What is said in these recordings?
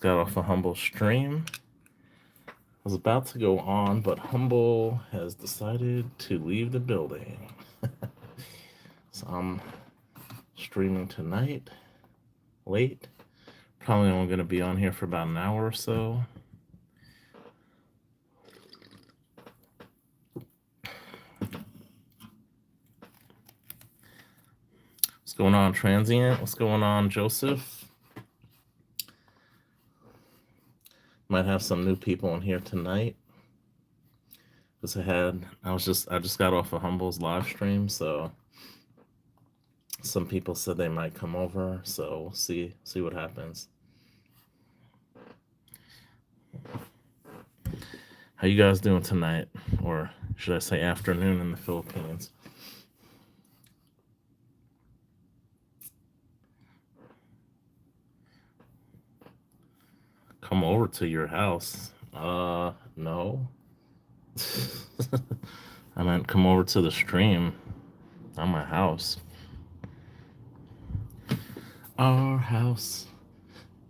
Just got off a Humble stream. I was about to go on, but Humble has decided to leave the building. So I'm streaming tonight, late. Probably only going to be on here for about an hour or so. What's going on, Transient? What's going on, Joseph? Might have some new people in here tonight. Because I just got off of Humble's live stream, so some people said they might come over, so we'll see what happens. How you guys doing tonight, or should I say afternoon in the Philippines? Come over to your house. No. I meant come over to the stream, not my house. Our house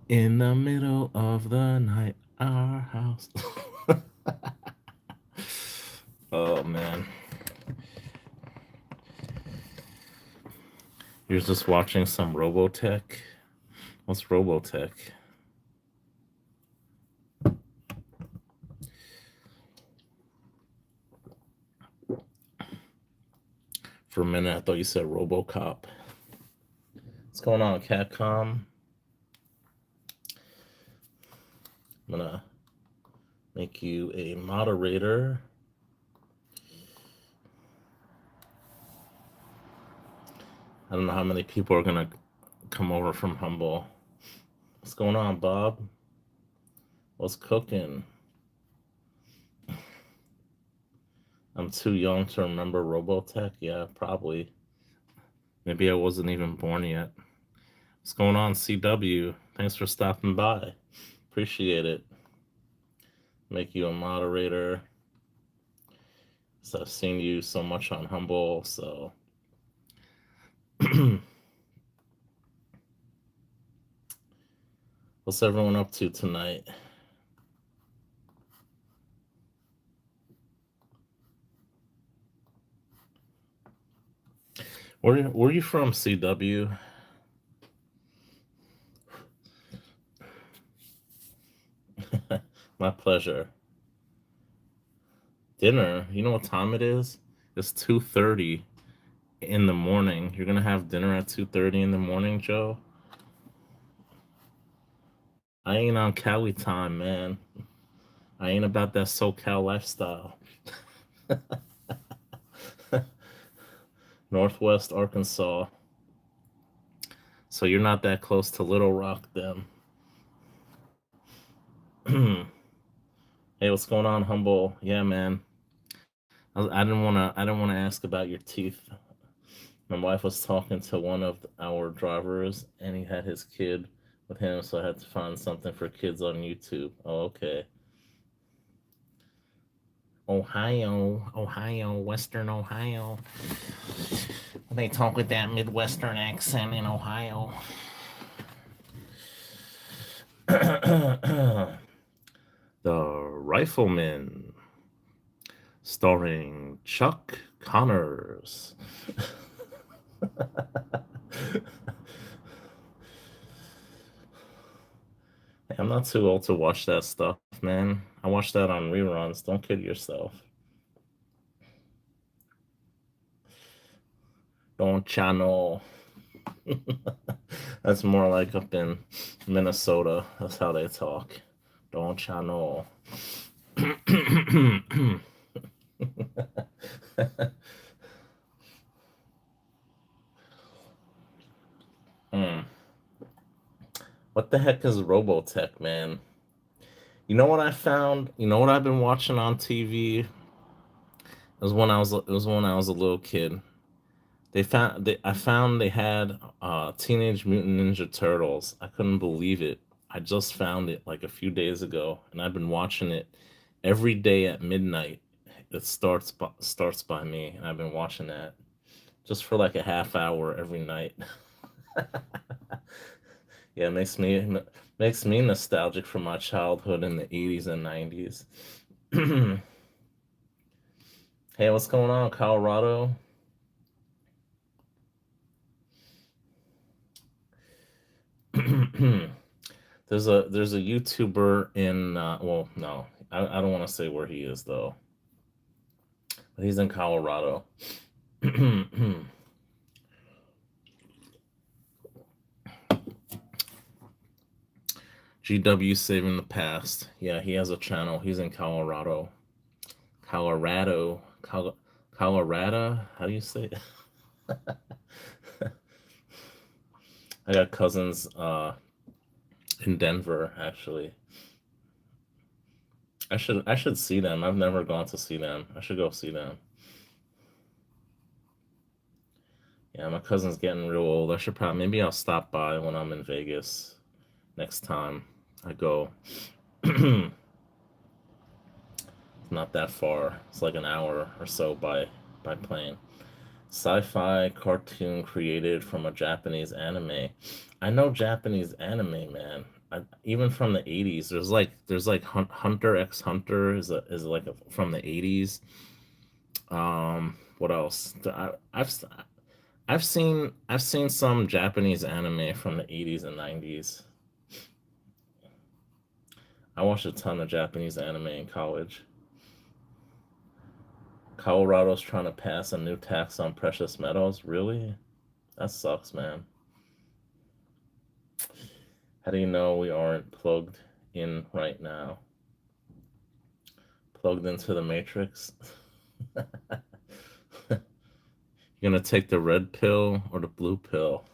in the middle of the night. Our house. Oh man. You're just watching some Robotech? What's Robotech? For a minute, I thought you said Robocop. What's going on, Catcom? I'm gonna make you a moderator. I don't know how many people are gonna come over from Humble. What's going on, Bob? What's cooking? I'm too young to remember Robotech. Yeah, probably. Maybe I wasn't even born yet. What's going on, CW? Thanks for stopping by. Appreciate it. Make you a moderator. So I've seen you so much on Humble, so what's everyone up to tonight? Where are you from, CW? My pleasure. Dinner. You know what time it is? It's 2:30 in the morning. You're gonna have dinner at 2:30 in the morning, Joe? I ain't on Cali time, man. I ain't about that SoCal lifestyle. Northwest Arkansas. So you're not that close to Little Rock then. Hey, what's going on, Humble? Yeah, man. I didn't wanna ask about your teeth. My wife was talking to one of our drivers, and he had his kid with him, so I had to find something for kids on YouTube. Oh, okay. Ohio, Western Ohio. They talk with that Midwestern accent in Ohio. The Rifleman, starring Chuck Connors. I'm not too old to watch that stuff, man. I watch that on reruns. Don't kid yourself. Don't ya know? That's more like up in Minnesota. That's how they talk. Don't ya know? Hmm. What the heck is Robotech, man? You know what I found? You know what I've been watching on TV? It was when I was a little kid. I found they had Teenage Mutant Ninja Turtles. I couldn't believe it. I just found it like a few days ago, and I've been watching it every day at midnight. It starts by me, and I've been watching that just for like a half hour every night. Yeah, it Makes me nostalgic for my childhood in the 80s and 90s. Hey, what's going on, Colorado? There's a YouTuber in well, no, I don't want to say where he is though, but he's in Colorado. GW Saving the Past. Yeah, he has a channel. He's in Colorado. Colorado. Colorado? How do you say it? I got cousins in Denver actually. I should see them. I've never gone to see them. I should go see them. Yeah, my cousin's getting real old. I should probably maybe I'll stop by when I'm in Vegas next time I go. It's not that far. It's like an hour or so by plane. Sci-fi cartoon created from a Japanese anime. I know Japanese anime, man. Even from the 80s, there's like Hunter x Hunter is like from the 80s. What else? I've seen some Japanese anime from the 80s and 90s. I watched a ton of Japanese anime in college. Colorado's trying to pass a new tax on precious metals. Really? That sucks, man. How do you know we aren't plugged in right now? Plugged into the matrix? You're gonna take the red pill or the blue pill?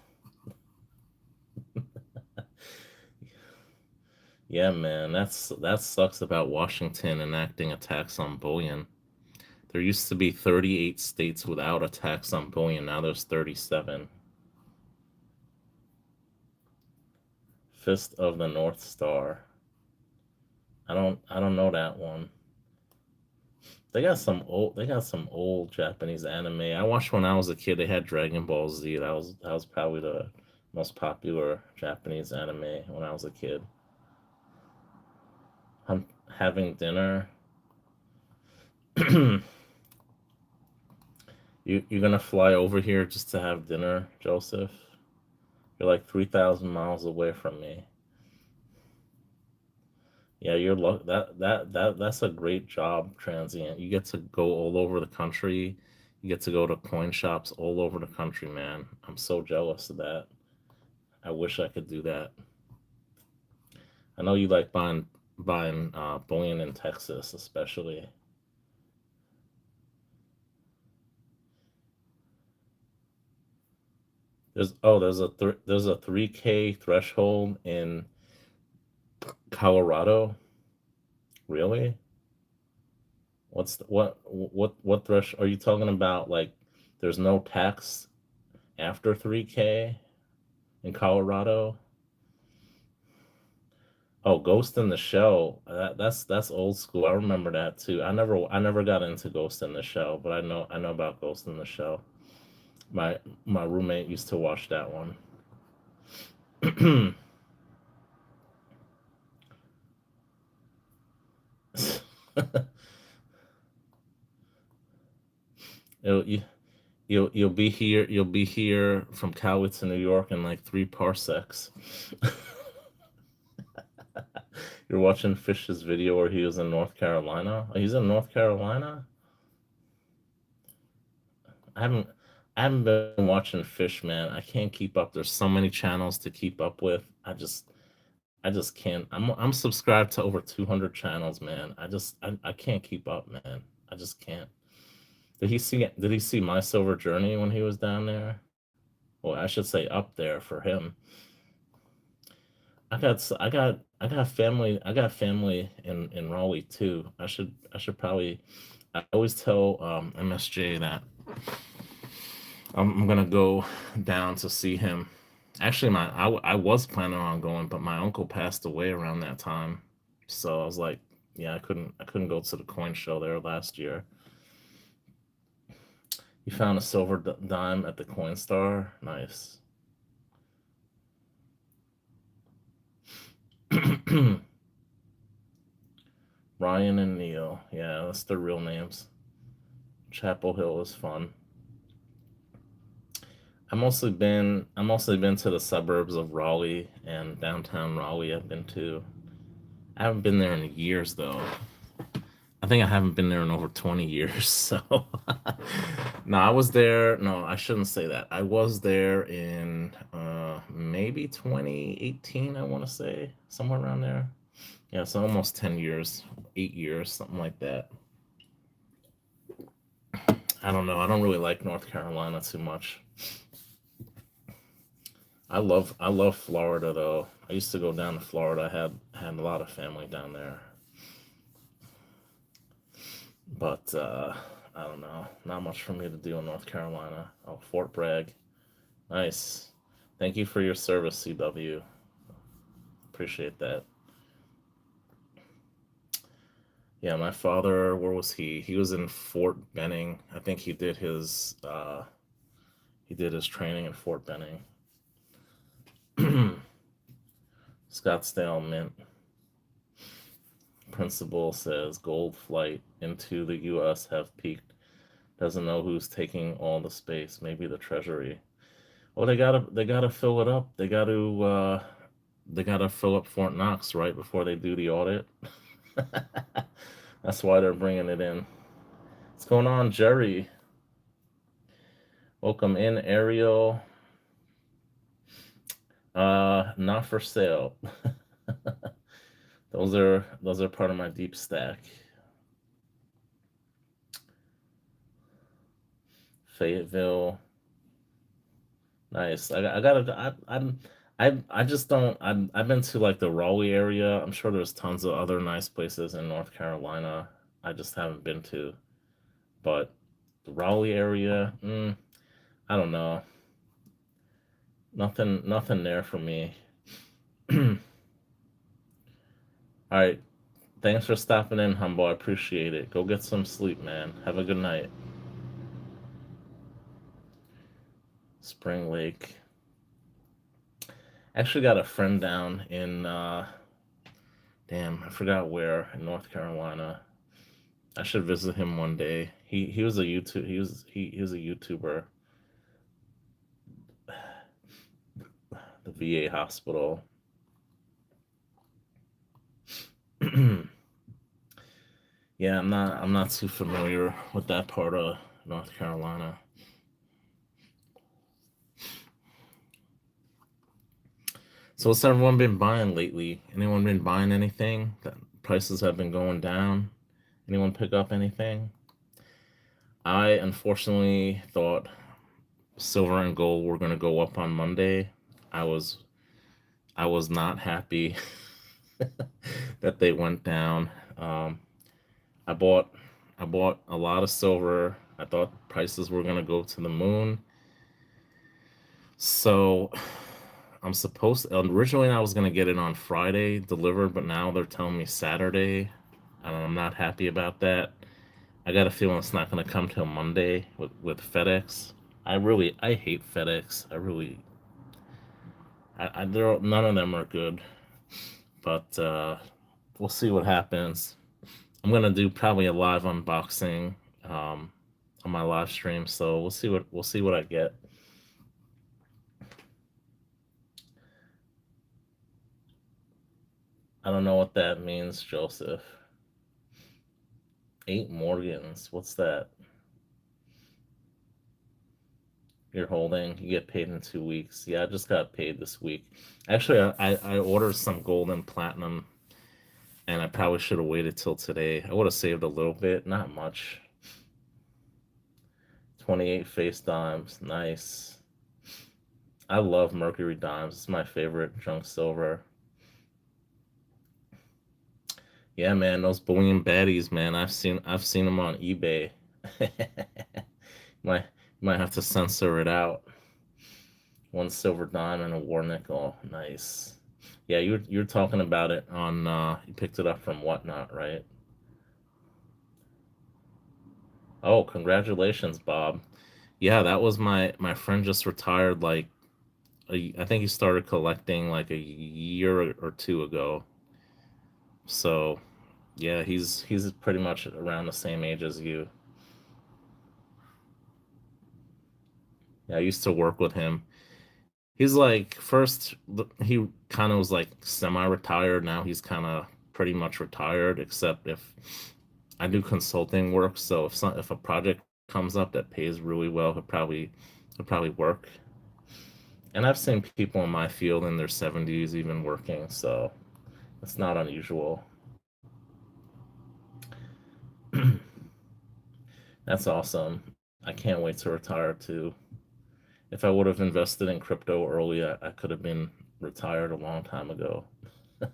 Yeah, man, that sucks about Washington enacting a tax on bullion. There used to be 38 states without a tax on bullion. Now there's 37. Fist of the North Star. I don't know that one. They got some old Japanese anime. I watched when I was a kid. They had Dragon Ball Z. That was probably the most popular Japanese anime when I was a kid. I'm having dinner. You're gonna fly over here just to have dinner, Joseph? You're like 3,000 miles away from me. Yeah, that's a great job, transient. You get to go all over the country. You get to go to coin shops all over the country, man. I'm so jealous of that. I wish I could do that. I know you like buying bullion in Texas, especially. There's a 3K threshold in Colorado. Really? What thresh are you talking about? Like, there's no tax after 3K in Colorado? Oh, Ghost in the Shell. That's old school. I remember that too. I never got into Ghost in the Shell, but I know about Ghost in the Shell. My roommate used to watch that one. you, you'll be here from Cali to New York in like 3 parsecs. You're watching Fish's video where he was in North Carolina. Oh, he's in North Carolina. I haven't I haven't been watching Fish, man. I can't keep up. There's so many channels to keep up with. I just can't. I'm subscribed to over 200 channels, man. I can't keep up, man. I just can't. Did he see My Silver Journey when he was down there? Well, I should say up there for him. I got family in Raleigh too. I should probably. I always tell MSJ that I'm gonna go down to see him. Actually, I was planning on going, but my uncle passed away around that time, so I was like, yeah, I couldn't go to the coin show there last year. You found a silver dime at the Coin Star. Nice. Ryan and Neil. Yeah, that's their real names. Chapel Hill is fun. I mostly been to the suburbs of Raleigh and downtown Raleigh. I've been to. I haven't been there in years though. I think I haven't been there in over 20 years. So, no, I was there. No, I shouldn't say that. I was there in maybe 2018, I want to say, somewhere around there. Yeah, so almost 10 years, 8 years, something like that. I don't know. I don't really like North Carolina too much. I love Florida though. I used to go down to Florida. I had a lot of family down there. But I don't know. Not much for me to do in North Carolina. Oh, Fort Bragg. Nice. Thank you for your service, CW. Appreciate that. Yeah, my father, where was he? He was in Fort Benning. I think he did his training in Fort Benning. Scottsdale Mint principal says gold flight into the US have peaked. Doesn't know who's taking all the space. Maybe the treasury. Well, they gotta fill it up. They gotta fill up Fort Knox right before they do the audit. That's why they're bringing it in. What's going on, Jerry? Welcome in, Ariel. Not for sale. Those are part of my deep stack. Fayetteville, nice. I gotta. I just don't. I've been to like the Raleigh area. I'm sure there's tons of other nice places in North Carolina. I just haven't been to. But the Raleigh area, I don't know. Nothing there for me. All right. Thanks for stopping in, Humble. I appreciate it. Go get some sleep, man. Have a good night. Spring Lake. Actually got a friend down in damn, I forgot where in North Carolina. I should visit him one day. He was a YouTube he was a YouTuber, the VA hospital. Yeah, I'm not too familiar with that part of North Carolina. So what's everyone been buying lately? Anyone been buying anything? The prices have been going down. Anyone pick up anything? I unfortunately thought silver and gold were going to go up on Monday. I was I was not happy that they went down. I bought I bought a lot of silver. I thought prices were going to go to the moon. So originally I was going to get it on Friday delivered, but now they're telling me Saturday. I'm not happy about that. I got a feeling it's not going to come till Monday with FedEx. I hate FedEx. None of them are good, but we'll see what happens. I'm gonna do probably a live unboxing um, on my live stream, so we'll see what I get. I don't know what that means, Joseph. 8 Morgans. What's that? You're holding. You get paid in 2 weeks. Yeah, I just got paid this week. Actually, I ordered some gold and platinum, and I probably should have waited till today. I would have saved a little bit, not much. 28 face dimes. Nice. I love Mercury dimes. It's my favorite junk silver. Yeah, man, those bullion baddies, man. I've seen them on eBay. might might have to censor it out. One silver dime and a war nickel. Nice. Yeah, you're talking about it on you picked it up from Whatnot, right? Oh, congratulations, Bob. Yeah, that was my friend just retired I think he started collecting like a year or two ago. So yeah, he's pretty much around the same age as you. Yeah, I used to work with him. He's like first he kind of was like semi-retired. Now he's kind of pretty much retired, except if I do consulting work. So if a project comes up that pays really well, he'll probably work. And I've seen people in my field in their 70s even working, so it's not unusual. That's awesome. I can't wait to retire too. If I would have invested in crypto early, I could have been retired a long time ago. I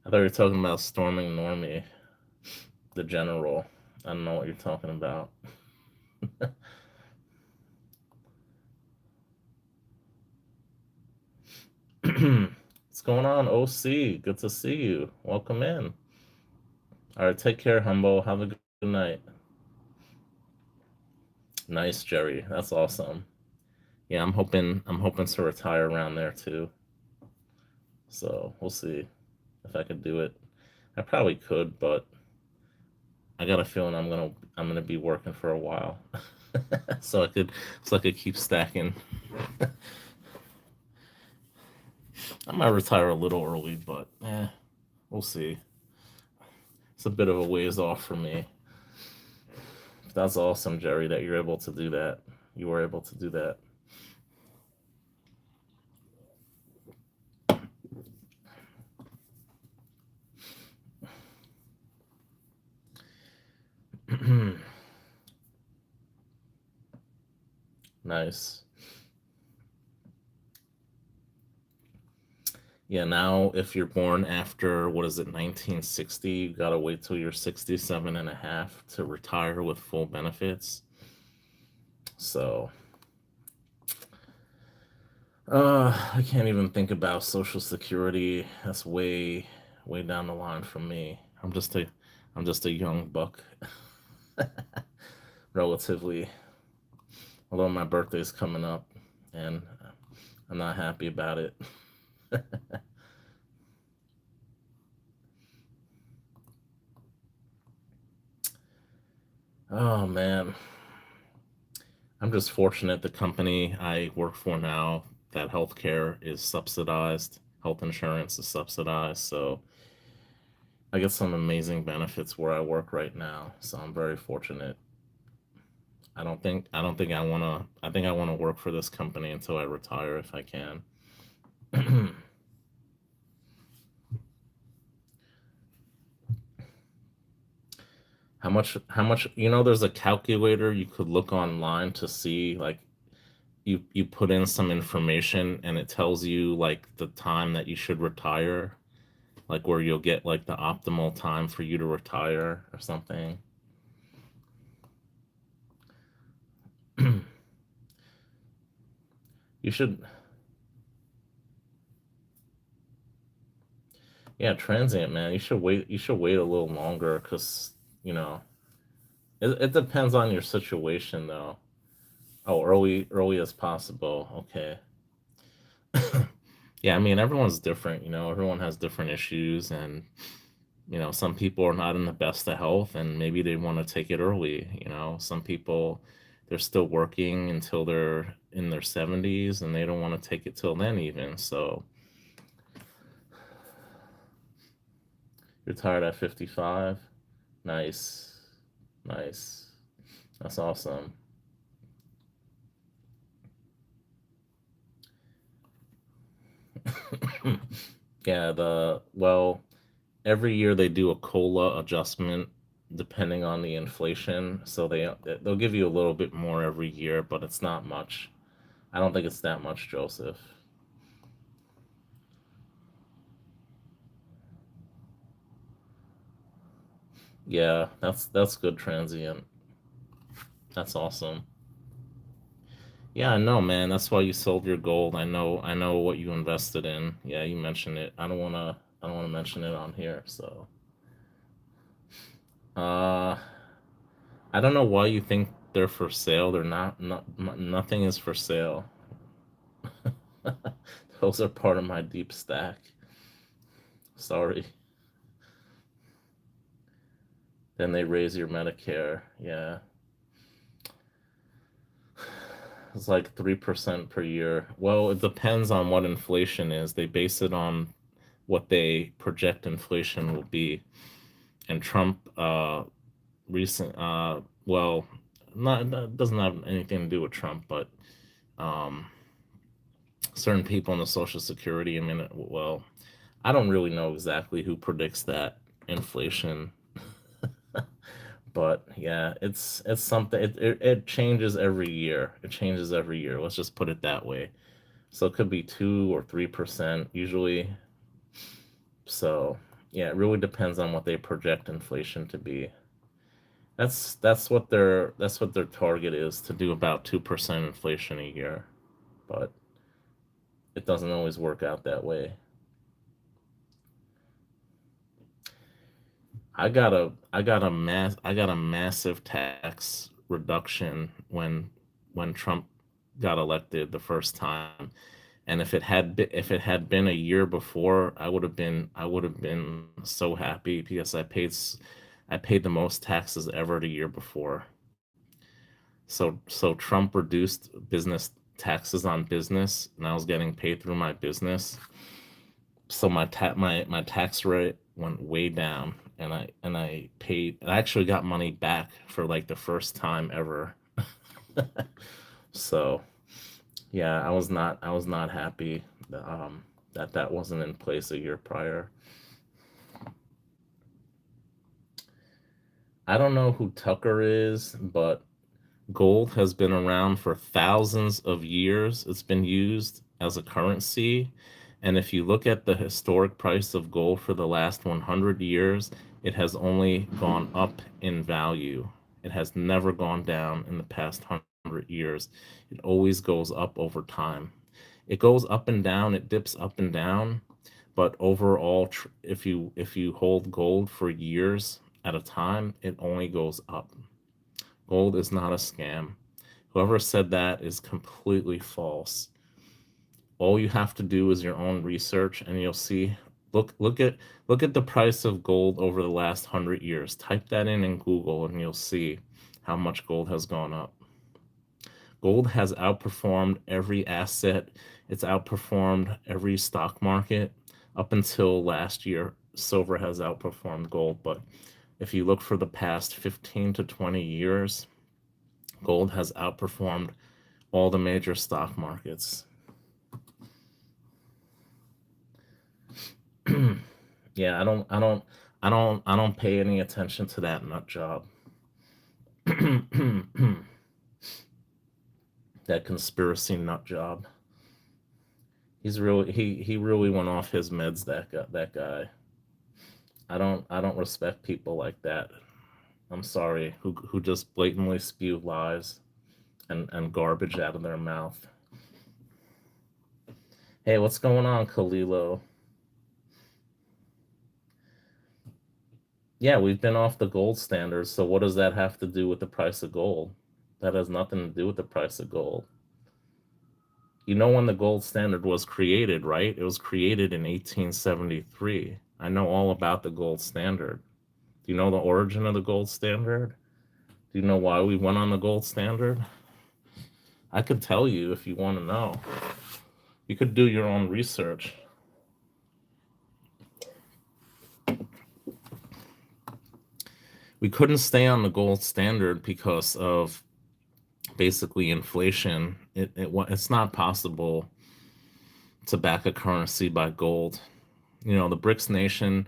thought you were talking about storming Normie, the general. I don't know what you're talking about. What's going on, OC? Good to see you. Welcome in. All right, take care, Humbo. Have a good night. Nice, Jerry. That's awesome. Yeah, I'm hoping to retire around there too. So we'll see if I could do it. I probably could, but I got a feeling I'm gonna be working for a while, so I could keep stacking. I might retire a little early, but we'll see. It's a bit of a ways off for me. That's awesome, Jerry, that you're able to do that. You were able to do that. Nice. Yeah, now if you're born after, what is it, 1960, you gotta wait till you're 67 and a half to retire with full benefits. So, I can't even think about Social Security. That's way down the line from me. I'm just a young buck, relatively. Although my birthday's coming up, and I'm not happy about it. Oh man, I'm just fortunate the company I work for now, that healthcare is subsidized, health insurance is subsidized, so I get some amazing benefits where I work right now. So I'm very fortunate. I don't think I think I wanna work for this company until I retire if I can. How much there's a calculator you could look online to see, like, you put in some information and it tells you like the time that you should retire, like where you'll get like the optimal time for you to retire or something. You should, yeah, transient, man. You should wait a little longer because you know it depends on your situation though. Oh, early as possible. Okay. Yeah, I mean everyone's different, everyone has different issues, and some people are not in the best of health and maybe they want to take it early. Some people, they're still working until they're in their 70s and they don't want to take it till then even. So you're tired at 55. Nice. Nice. That's awesome. Yeah, every year they do a COLA adjustment depending on the inflation. So they'll give you a little bit more every year, but it's not much. I don't think it's that much, Joseph. Yeah, that's good transient. That's awesome. Yeah, I know, man. That's why you sold your gold. I know what you invested in. Yeah, you mentioned it. I don't wanna mention it on here, so uh I don't know why you think they're for sale. They're not, nothing is for sale. Those are part of my deep stack. Sorry. Then they raise your Medicare. Yeah. It's like 3% per year. Well, it depends on what inflation is. They base it on what they project inflation will be. And Trump recent well, not that doesn't have anything to do with Trump, but um certain people in the Social Security, I mean, well, I don't really know exactly who predicts that inflation. But yeah, it's something. It changes every year. It changes every year. Let's just put it that way. So it could be 2 or 3% usually. So yeah, it really depends on what they project inflation to be. That's what their target is, to do about 2% inflation a year. But it doesn't always work out that way. I got a massive tax reduction when Trump got elected the first time. And if it had been a year before, I would have been so happy because I paid the most taxes ever the year before. So Trump reduced business taxes on business, and I was getting paid through my business. So my tax rate went way down, and I actually got money back for like the first time ever. So yeah, I was not happy that that wasn't in place a year prior. I don't know who Tucker is, but gold has been around for thousands of years. It's been used as a currency. And if you look at the historic price of gold for the last 100 years, it has only gone up in value. It has never gone down in the past 100 years. It always goes up over time. It goes up and down, it dips up and down, but overall, if you hold gold for years at a time, it only goes up. Gold is not a scam. Whoever said that is completely false. All you have to do is your own research, and you'll see. Look at the price of gold over the last 100 years. Type that in Google, and you'll see how much gold has gone up. Gold has outperformed every asset. It's outperformed every stock market up until last year. Silver has outperformed gold, but if you look for the past 15 to 20 years, gold has outperformed all the major stock markets. Yeah, I don't pay any attention to that nut job. That conspiracy nut job. He really went off his meds, that guy. I don't respect people like that. I'm sorry, who just blatantly spew lies and garbage out of their mouth. Hey, what's going on, Kalilo? Yeah, we've been off the gold standard, so what does that have to do with the price of gold? That has nothing to do with the price of gold. You know when the gold standard was created, right? It was created in 1873. I know all about the gold standard. Do you know the origin of the gold standard? Do you know why we went on the gold standard? I could tell you if you want to know. You could do your own research. We couldn't stay on the gold standard because of basically inflation. It's not possible to back a currency by gold. The BRICS nation,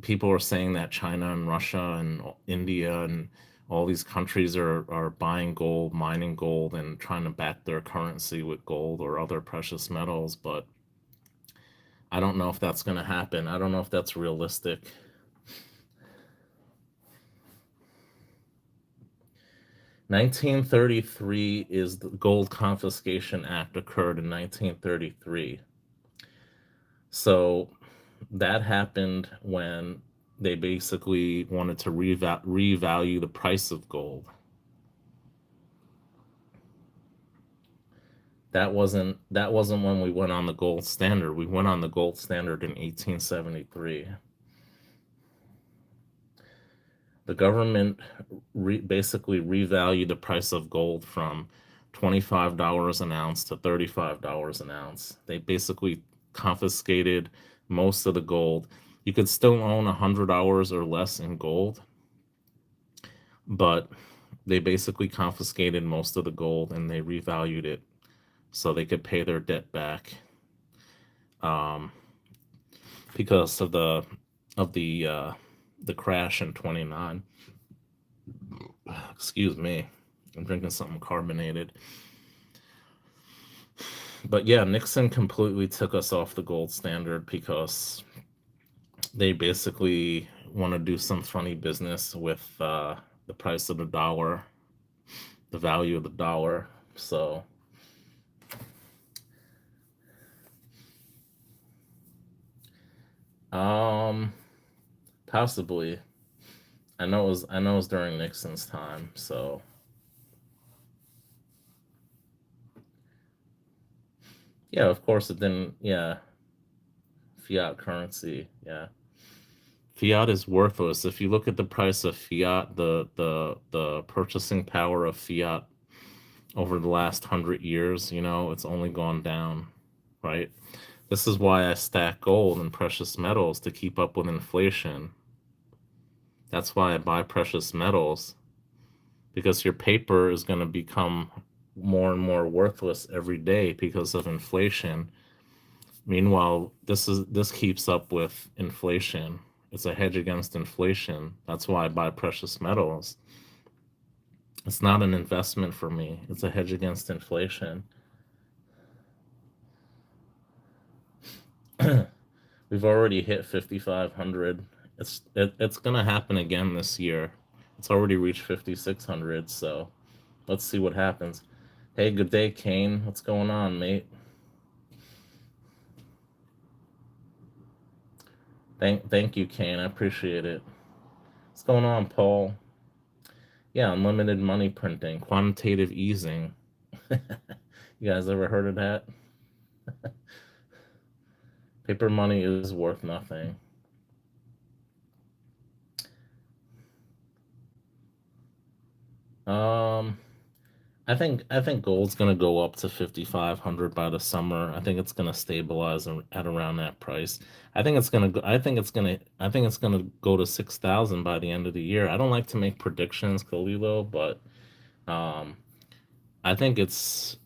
people are saying that China and Russia and India and all these countries are buying gold, mining gold, and trying to back their currency with gold or other precious metals. But I don't know if that's going to happen. I don't know if that's realistic. 1933 is the Gold Confiscation Act occurred in 1933. So that happened when they basically wanted to revalue the price of gold. that wasn't when we went on the gold standard. We went on the gold standard in 1873. The government basically revalued the price of gold from $25 an ounce to $35 an ounce. They basically confiscated most of the gold. You could still own $100 or less in gold, but they basically confiscated most of the gold and they revalued it so they could pay their debt back, because of the crash in 29. Excuse me, I'm drinking something carbonated. But yeah, Nixon completely took us off the gold standard because they basically want to do some funny business with the price of the dollar, the value of the dollar. So possibly. I know it was during Nixon's time, so yeah, of course it didn't. Yeah, fiat currency. Yeah, fiat is worthless. If you look at the price of fiat, the purchasing power of fiat over the last 100 years, it's only gone down, right? This is why I stack gold and precious metals to keep up with inflation. That's why I buy precious metals, because your paper is going to become more and more worthless every day because of inflation. Meanwhile, this keeps up with inflation. It's a hedge against inflation. That's why I buy precious metals. It's not an investment for me. It's a hedge against inflation. We've already hit 5,500. It's gonna happen again this year. It's already reached 5,600. So let's see what happens. Hey, good day, Kane. What's going on, mate? Thank you, Kane. I appreciate it. What's going on, Paul? Yeah, unlimited money printing, quantitative easing. You guys ever heard of that? Paper money is worth nothing. I think gold's gonna go up to 5,500 by the summer. I think it's gonna stabilize at around that price. I think it's gonna go to 6,000 by the end of the year. I don't like to make predictions, Khalilo, but um, I think it's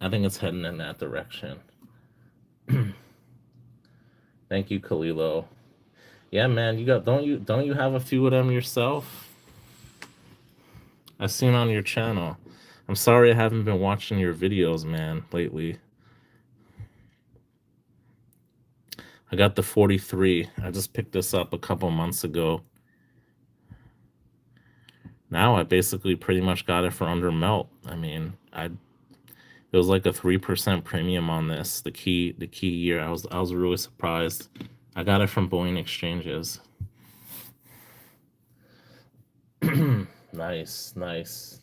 I think it's heading in that direction. Thank you, Khalilo. Yeah, man, you got don't you have a few of them yourself? I've seen on your channel. I'm sorry I haven't been watching your videos, man, lately. I got the 43. I just picked this up a couple months ago. Now I basically pretty much got it for under melt. I mean, it was like a 3% premium on this. The key year. I was really surprised. I got it from Boeing Exchanges. Nice, nice.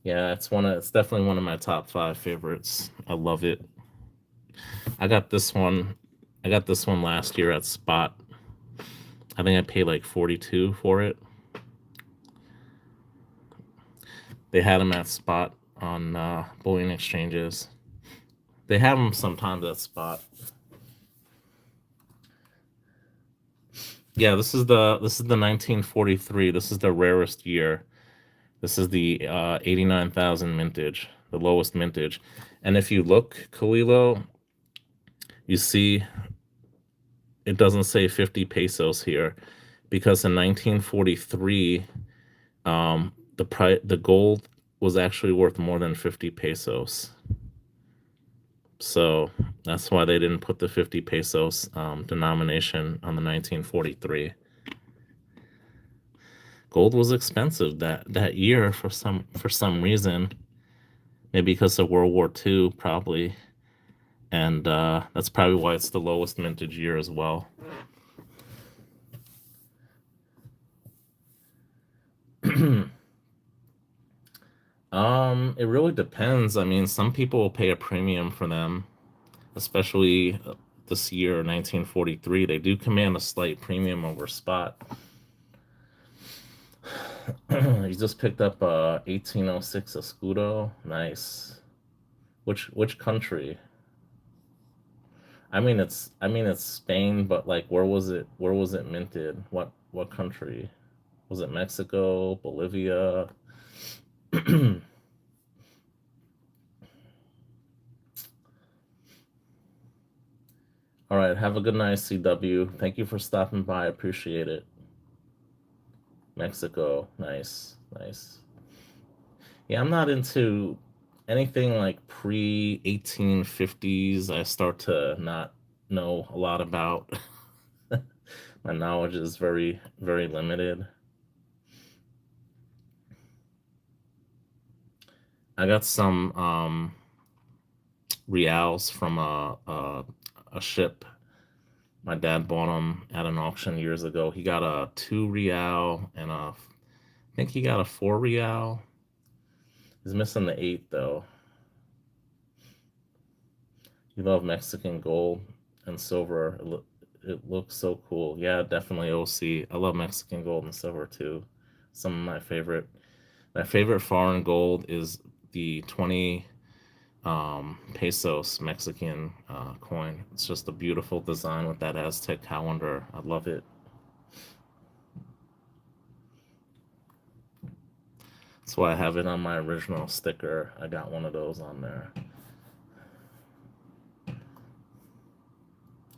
Yeah, it's definitely one of my top 5 favorites. I love it. I got this one. I got this one last year at spot. I think I paid like 42 for it. They had them at spot on Boeing Exchanges. They have them sometimes at spot. Yeah, this is the 1943. This is the rarest year. This is the 89,000 mintage, the lowest mintage. And if you look, Khalilo, you see it doesn't say 50 pesos here, because in 1943, the gold was actually worth more than 50 pesos. So that's why they didn't put the 50 pesos denomination on the 1943. Gold was expensive that year for some reason. Maybe because of World War II, probably. And that's probably why it's the lowest mintage year as well. It really depends. I mean, some people will pay a premium for them, especially this year, 1943. They do command a slight premium over spot. You just picked up a 1806 Escudo. Nice. Which country? I mean it's Spain, but like where was it minted? What country? Was it Mexico, Bolivia? All right, have a good night, CW. Thank you for stopping by. I appreciate it. Mexico. Nice. Nice. Yeah, I'm not into anything like pre 1850s. I start to not know a lot about. My knowledge is very, very limited. I got some reals from a ship. My dad bought them at an auction years ago. He got a 2 real and I think he got a 4 real. He's missing the eight though. You love Mexican gold and silver. It looks so cool. Yeah, definitely OC. I love Mexican gold and silver too. Some of my favorite foreign gold is the 20 pesos Mexican coin. It's just a beautiful design with that Aztec calendar. I love it. That's why I have it on my original sticker. I got one of those on there.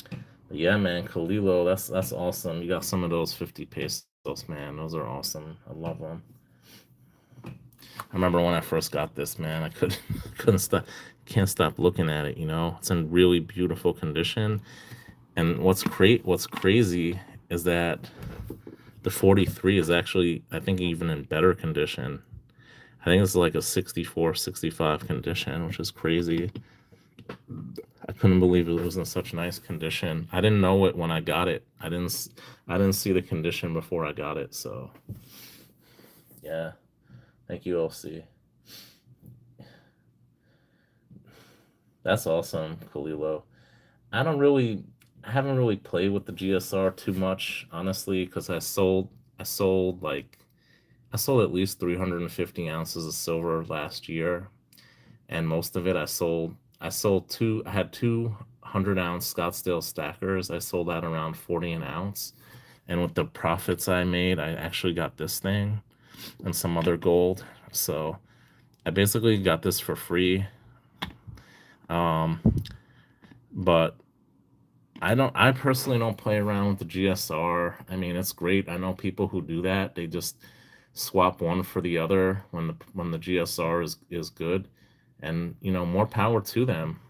But yeah, man, Kalilo, that's awesome. You got some of those 50 pesos, man. Those are awesome. I love them. I remember when I first got this, man. I couldn't stop, can't stop looking at it. It's in really beautiful condition. And what's crazy is that the 43 is actually, I think, even in better condition. I think it's like a 64, 65 condition, which is crazy. I couldn't believe it was in such nice condition. I didn't know it when I got it. I didn't see the condition before I got it. So yeah, thank you, LC. That's awesome, Kalilo. I don't really, I haven't really played with the GSR too much, honestly, because I sold at least 350 ounces of silver last year, and most of it I had 200-ounce Scottsdale stackers. I sold that around 40 an ounce, and with the profits I made, I actually got this thing and some other gold. So I basically got this for free. Um, but I personally don't play around with the GSR. I mean, it's great. I know people who do that. They just swap one for the other when the GSR is good, and more power to them.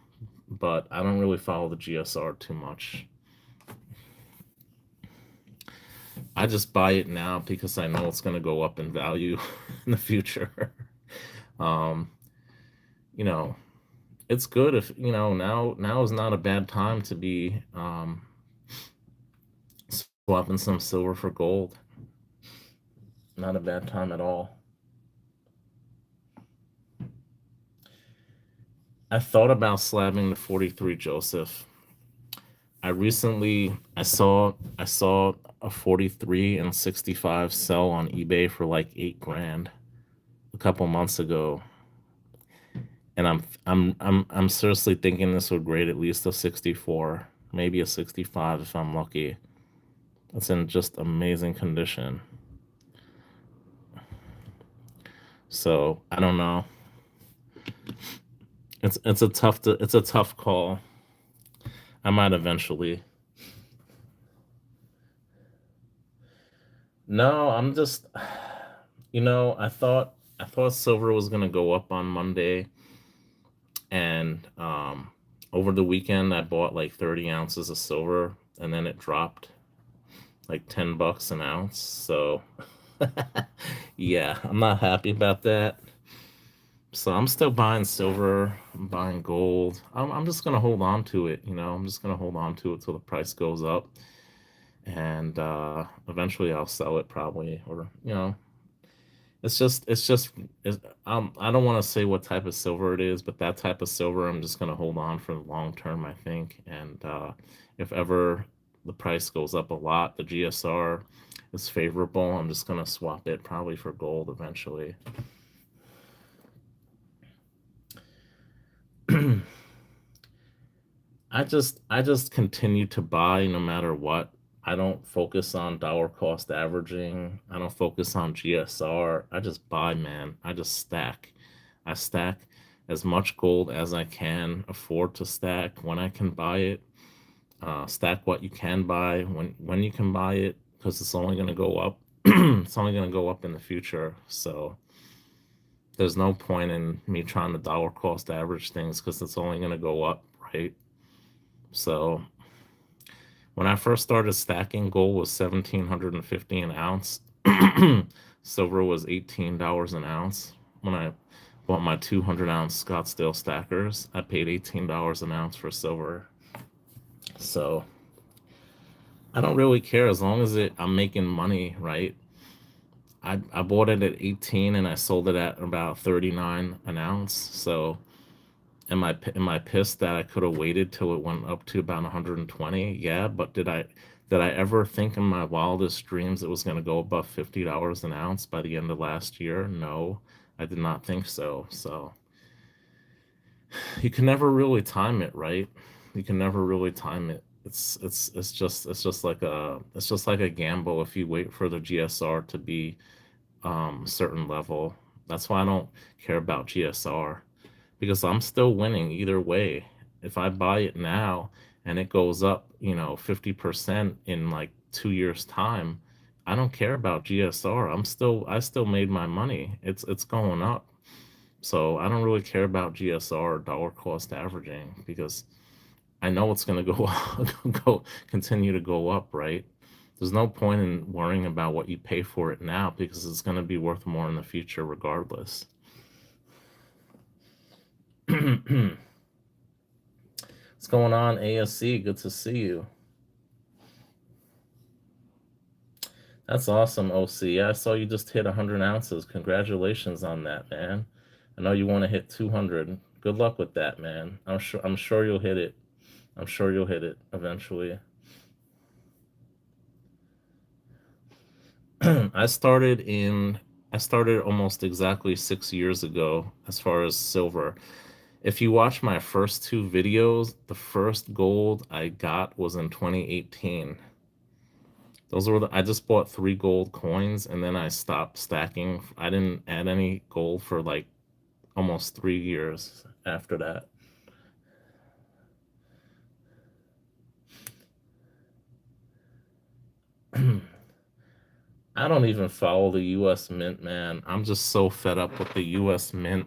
But I don't really follow the GSR too much. I just buy it now because I know it's going to go up in value in the future. um, you know, it's good if now is not a bad time to be swapping some silver for gold. Not a bad time at all. I thought about slabbing the 43 Joseph. I saw a 43 and 65 sell on eBay for like 8 grand a couple months ago, and I'm seriously thinking this would grade at least a 64, maybe a 65 if I'm lucky. It's in just amazing condition. So I don't know. It's a tough call. I might eventually. No, I'm just I thought silver was gonna go up on Monday, and over the weekend I bought like 30 ounces of silver, and then it dropped like $10 an ounce. So yeah, I'm not happy about that. So I'm still buying silver, I'm buying gold. I'm just gonna hold on to it. I'm just gonna hold on to it till the price goes up, and eventually I'll sell it probably, or it's just I don't want to say what type of silver it is, but that type of silver I'm just gonna hold on for the long term, I think. And if ever the price goes up a lot, the GSR is favorable, I'm just gonna swap it probably for gold eventually. I just continue to buy no matter what. I don't focus on dollar cost averaging. I don't focus on GSR. I just buy, man. I just stack. I stack as much gold as I can afford to stack when I can buy it. Stack what you can buy when you can buy it, because it's only going to go up. It's only going to go up in the future. So there's no point in me trying to dollar cost average things because it's only going to go up, right? So when I first started stacking, gold was 1,750 an ounce. Silver was $18 an ounce. When I bought my 200-ounce Scottsdale stackers, I paid $18 an ounce for silver. So I don't really care as long as I'm making money, right? I bought it at 18 and I sold it at about 39 an ounce. So am I pissed that I could have waited till it went up to about 120? Yeah, but did I ever think in my wildest dreams it was going to go above $50 an ounce by the end of last year? No, I did not think so. So you can never really time it, right? You can never really time it. It's just like a gamble if you wait for the GSR to be certain level. That's why I don't care about GSR, because I'm still winning either way. If I buy it now and it goes up, 50% in like 2 years time, I don't care about GSR. I still made my money. It's going up. So I don't really care about GSR or dollar cost averaging because I know it's going to go go continue to go up, right? There's no point in worrying about what you pay for it now because it's going to be worth more in the future regardless. What's going on, ASC? Good to see you. That's awesome, OC. Yeah, I saw you just hit 100 ounces. Congratulations on that, man. I know you want to hit 200. Good luck with that, man. I'm sure you'll hit it. I'm sure you'll hit it eventually. I started in I started almost exactly 6 years ago as far as silver. If you watch my first two videos, the first gold I got was in 2018. I just bought three gold coins and then I stopped stacking. I didn't add any gold for like almost 3 years after that. I don't even follow the US Mint, man. I'm just so fed up with the US Mint.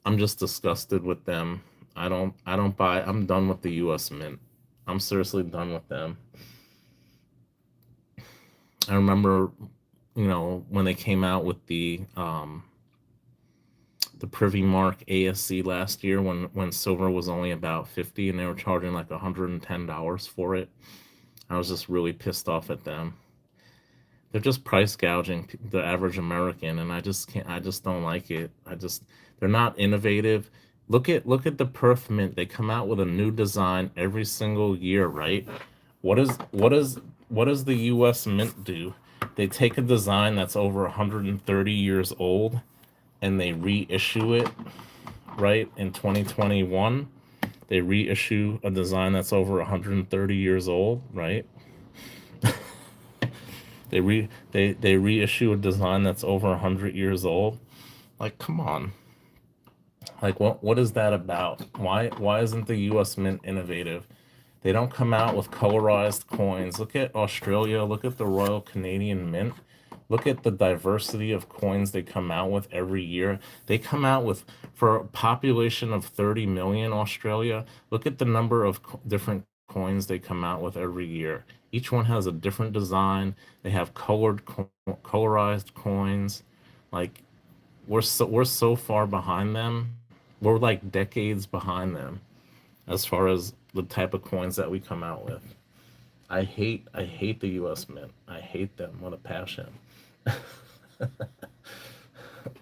I'm just disgusted with them. I don't buy. I'm done with the US Mint. I'm seriously done with them. I remember, when they came out with the Privy Mark ASC last year when silver was only about 50 and they were charging like $110 for it. I was just really pissed off at them. They're just price gouging the average American, and I just can't. I just don't like it. They're not innovative. Look at the Perth Mint. They come out with a new design every single year, right? What does the U.S. Mint do? They take a design that's over 130 years old and they reissue it, right? In 2021, they reissue a design that's over 130 years old, right? They reissue a design that's over 100 years old. Like, come on. Like, what is that about? Why isn't the US Mint innovative? They don't come out with colorized coins. Look at Australia, look at the Royal Canadian Mint. Look at the diversity of coins they come out with every year. They come out with, for a population of 30 million, Australia, look at the number of different coins they come out with every year. Each one has a different design. They have colorized coins. Like, we're so far behind them. We're like decades behind them as far as the type of coins that we come out with. I hate the US Mint. I hate them with a passion.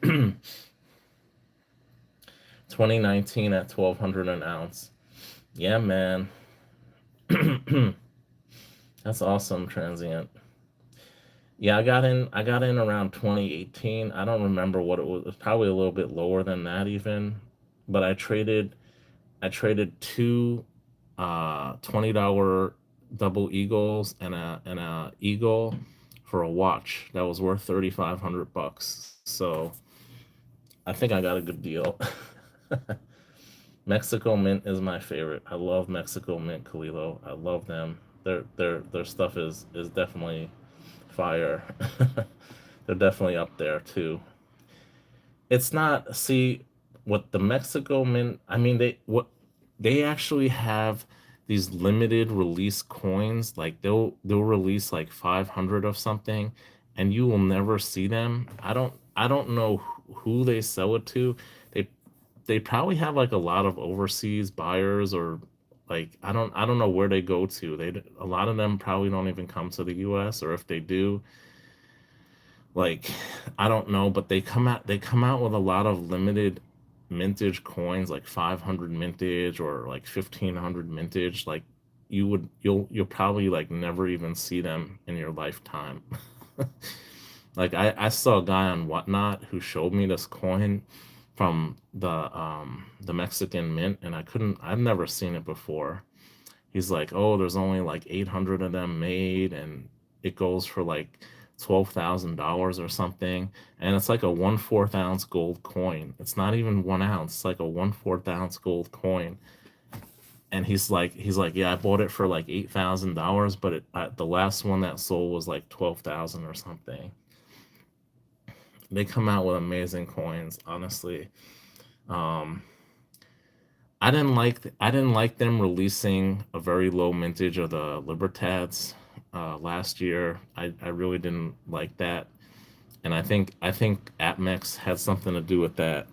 2019 at 1200 an ounce. Yeah, man. That's awesome, transient. Yeah, I got in around 2018. I don't remember what it was. It was probably a little bit lower than that even. But I traded two $20 double eagles and a eagle for a watch that was worth 3,500 bucks. So I think I got a good deal. Mexico Mint is my favorite. I love Mexico Mint, Kalilo. I love them. Their stuff is definitely fire. They're definitely up there too. It's not, see, what the Mexico Mint, I mean, they actually have these limited release coins. Like they'll release like 500 of something and you will never see them. I don't know who they sell it to. They they probably have like a lot of overseas buyers, or like I don't know where they go to. A lot of them probably don't even come to the US, or if they do, like I don't know, but they come out with a lot of limited mintage coins, like 500 mintage or like 1500 mintage. Like you'll probably like never even see them in your lifetime. Like I saw a guy on Whatnot who showed me this coin from the Mexican mint, and I've never seen it before. He's like, oh, there's only like 800 of them made, and it goes for like $12,000 or something. And it's like a 1/4 ounce gold coin. It's not even 1 ounce. It's like a 1/4 ounce gold coin. And he's like, yeah, I bought it for like $8,000, but the last one that sold was like 12,000 or something. They come out with amazing coins, honestly. Um, I didn't like them releasing a very low mintage of the Libertads last year. I really didn't like that, and I think APMEX had something to do with that.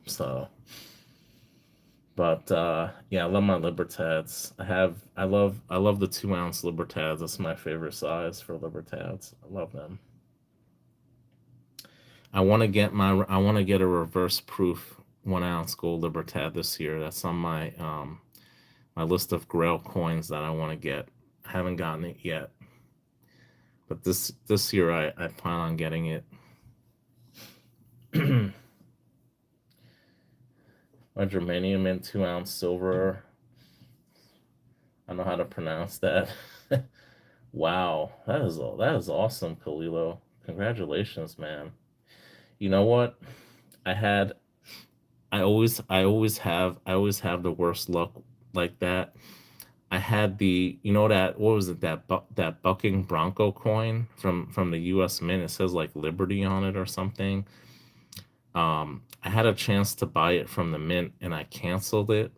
So, but yeah, I love my Libertads. I love the 2 ounce Libertads. That's my favorite size for Libertads. I love them. I want to get a reverse proof 1 ounce gold Libertad this year. That's on my list of Grail coins that I want to get. I haven't gotten it yet, but this year I plan on getting it. My germanium in 2 ounce silver. I don't know how to pronounce that. Wow, that is awesome, Kalilo. Congratulations, man. You know what? I had I always have the worst luck like that. I had the, you know, that, what was it, that bucking Bronco coin from the U.S. Mint. It says like Liberty on it or something. I had a chance to buy it from the Mint and I canceled it.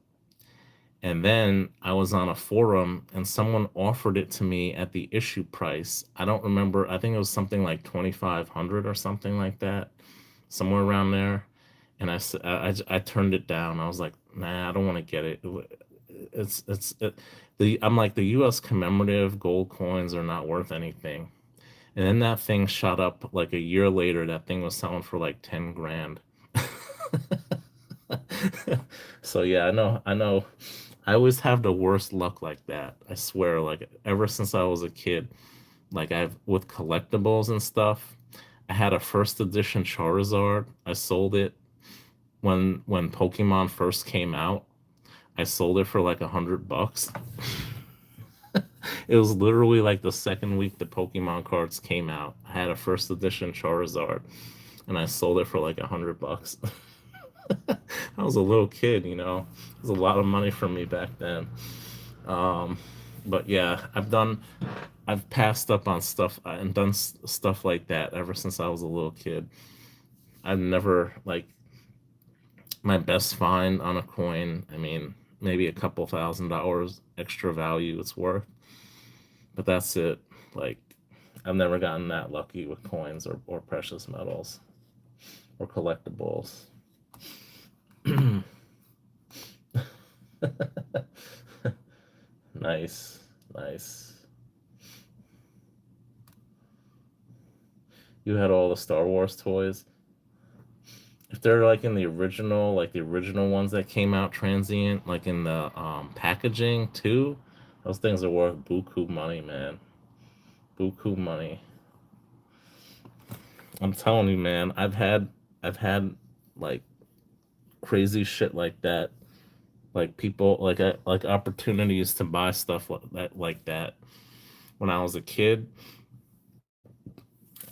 And then I was on a forum and someone offered it to me at the issue price. I don't remember. I think it was something like 2,500 or something like that, somewhere around there. And I turned it down. I was like, nah, I don't want to get it. I'm like, the U.S. commemorative gold coins are not worth anything. And then that thing shot up like a year later. That thing was selling for like 10 grand. So yeah, I know. I always have the worst luck like that. I swear, like ever since I was a kid, like I've with collectibles and stuff. I had a first edition Charizard. I sold it when Pokemon first came out. I sold it for like $100. It was literally like the second week the Pokemon cards came out. I had a first edition Charizard, and I sold it for like $100. I was a little kid, you know. It was a lot of money for me back then. Um, but yeah, I've passed up on stuff and done stuff like that ever since I was a little kid. I've never like my best find on a coin. I mean, maybe a couple $1,000 extra value it's worth, but that's it. Like, I've never gotten that lucky with coins or precious metals or collectibles. Nice, nice. You had all the Star Wars toys. If they're like in the original, like the original ones that came out transient, like in the packaging too, those things are worth buku money, man. Buku money. I'm telling you, man. I've had like crazy shit like that, like people like opportunities to buy stuff like that when I was a kid.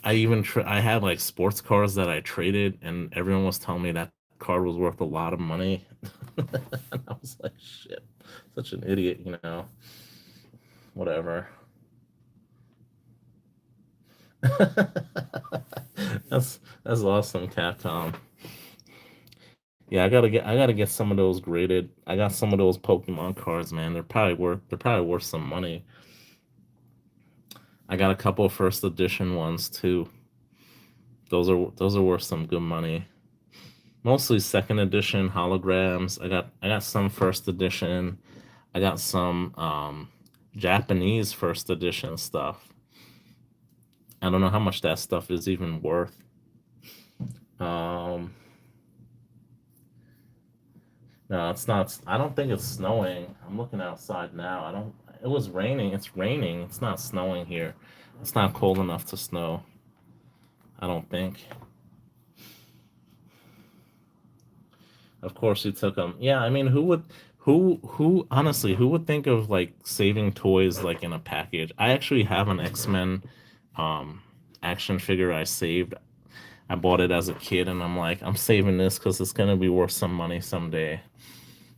I had like sports cars that I traded, and everyone was telling me that car was worth a lot of money. And I was like, shit, such an idiot, you know. Whatever. That's awesome, Capcom. Yeah, I gotta get some of those graded. I got some of those Pokemon cards, man. They're probably worth some money. I got a couple first edition ones too. Those are worth some good money. Mostly second edition holograms. I got some first edition. I got some Japanese first edition stuff. I don't know how much that stuff is even worth. Um, no, it's not. I don't think it's snowing. I'm looking outside now. I don't. It was raining. It's raining. It's not snowing here. It's not cold enough to snow. I don't think. Of course, you took them. Yeah, I mean, honestly, who would think of like saving toys like in a package? I actually have an X-Men um action figure I saved. I bought it as a kid, and I'm like, I'm saving this because it's gonna be worth some money someday.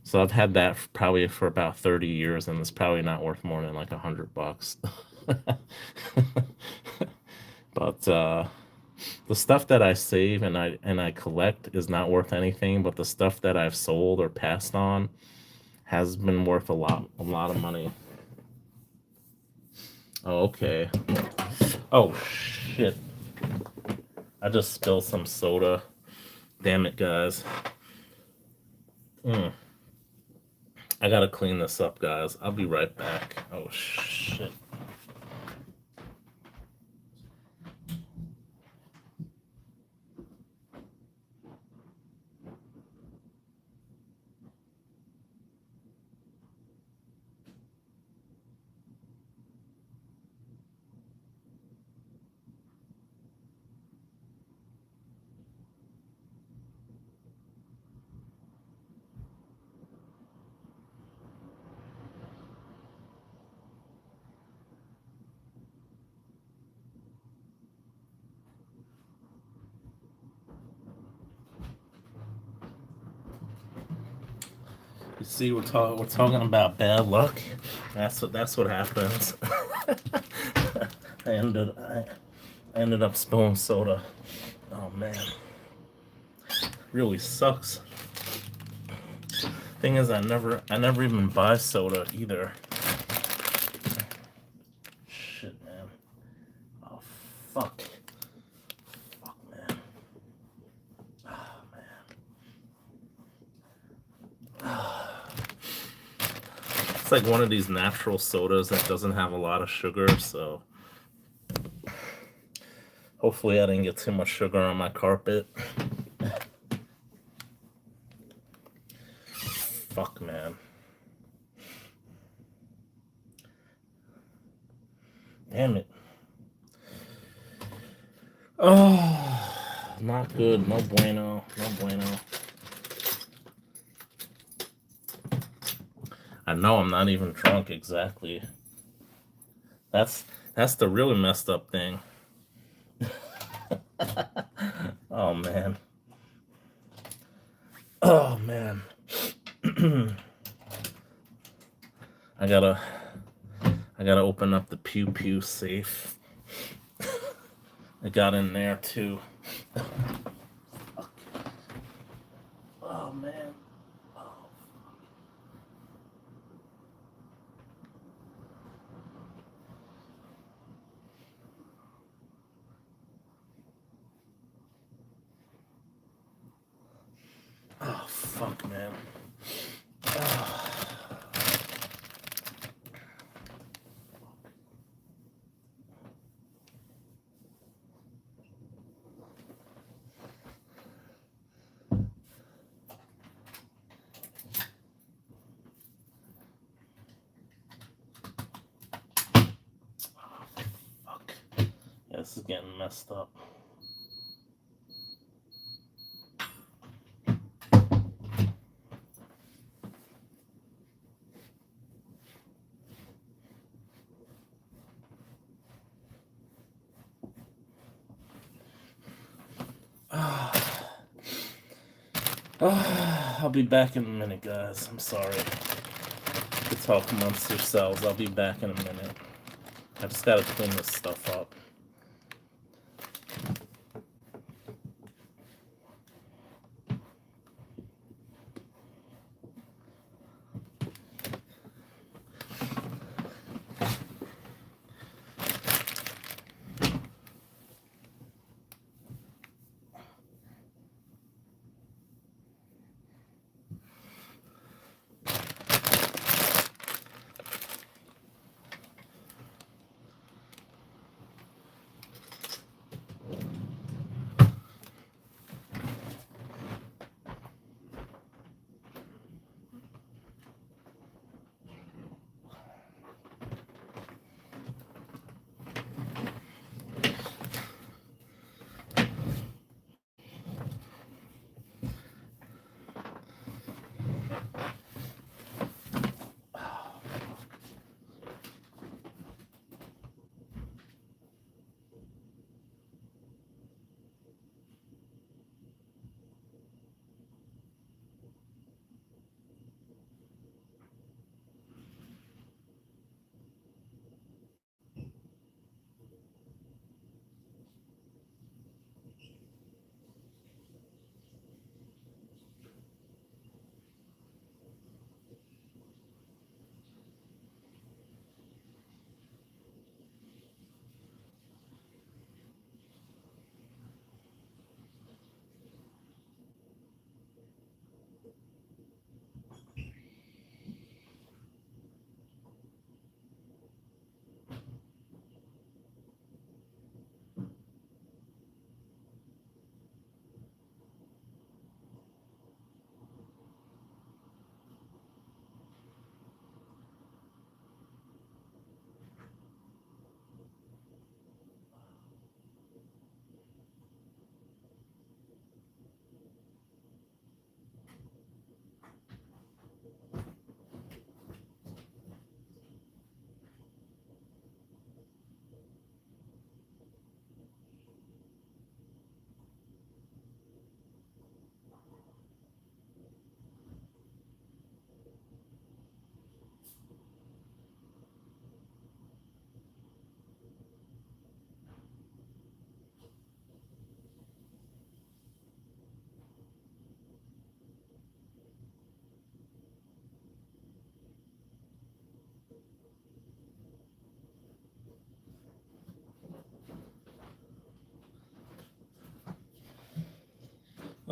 So I've had that probably for about 30 years, and it's probably not worth more than like $100. But the stuff that I save and I collect is not worth anything, but the stuff that I've sold or passed on has been worth a lot of money. Oh, okay. Oh shit! I just spilled some soda. Damn it, guys. Mm. I gotta clean this up, guys. I'll be right back. Oh shit. You see, we're talking about bad luck. That's what happens. I ended up spilling soda. Oh man, really sucks. Thing is, I never even buy soda either. Shit, man. Oh fuck, fuck, man. Oh man. It's like one of these natural sodas that doesn't have a lot of sugar, so hopefully I didn't get too much sugar on my carpet. Fuck, man. Damn it. Oh, not good. No bueno. No bueno. I know I'm not even drunk exactly. That's that's the really messed up thing. Oh man. Oh man. I gotta I gotta open up the pew pew safe. I got in there too. Oh man. Oh, oh fuck, man. Oh, This is getting messed up. I'll be back in a minute, guys. I'm sorry. You talk amongst yourselves. I'll be back in a minute. I just gotta clean this stuff up.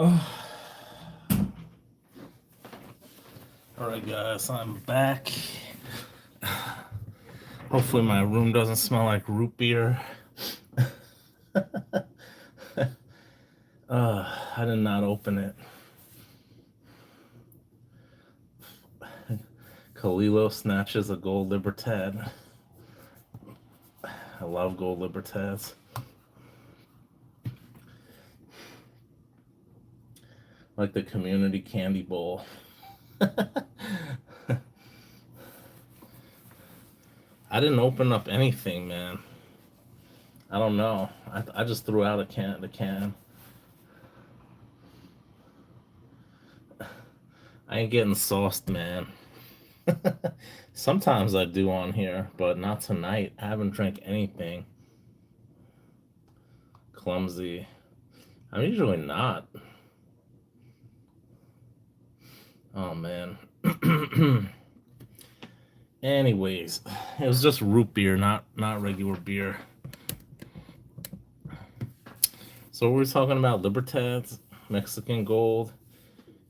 Oh. Alright, guys, I'm back. Hopefully, my room doesn't smell like root beer. I did not open it. Kalilo snatches a gold Libertad. I love gold Libertads. Like the community candy bowl. I didn't open up anything, man. I don't know. I just threw out the can. I ain't getting sauced, man. Sometimes I do on here, but not tonight. I haven't drank anything. Clumsy. I'm usually not. Oh, man. Anyways, it was just root beer, not regular beer. So we're talking about Libertads, Mexican Gold.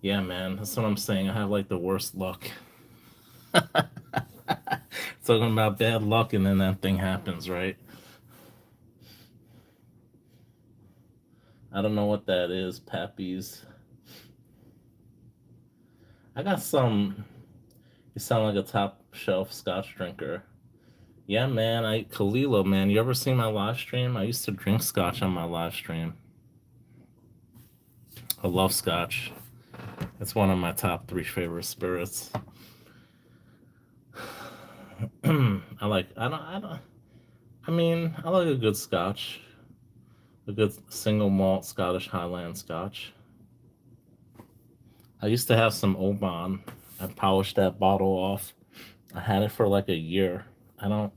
Yeah, man, that's what I'm saying. I have like the worst luck. Talking about bad luck, and then that thing happens, right? I don't know what that is, Pappy's. I got some. You sound like a top shelf scotch drinker. Yeah, man. Kalilo, man. You ever seen my live stream? I used to drink scotch on my live stream. I love scotch. It's one of my top three favorite spirits. I like. I don't. I don't. I mean, I like a good scotch, a good single malt Scottish Highland scotch. I used to have some Oban. I polished that bottle off. I had it for like a year. I don't.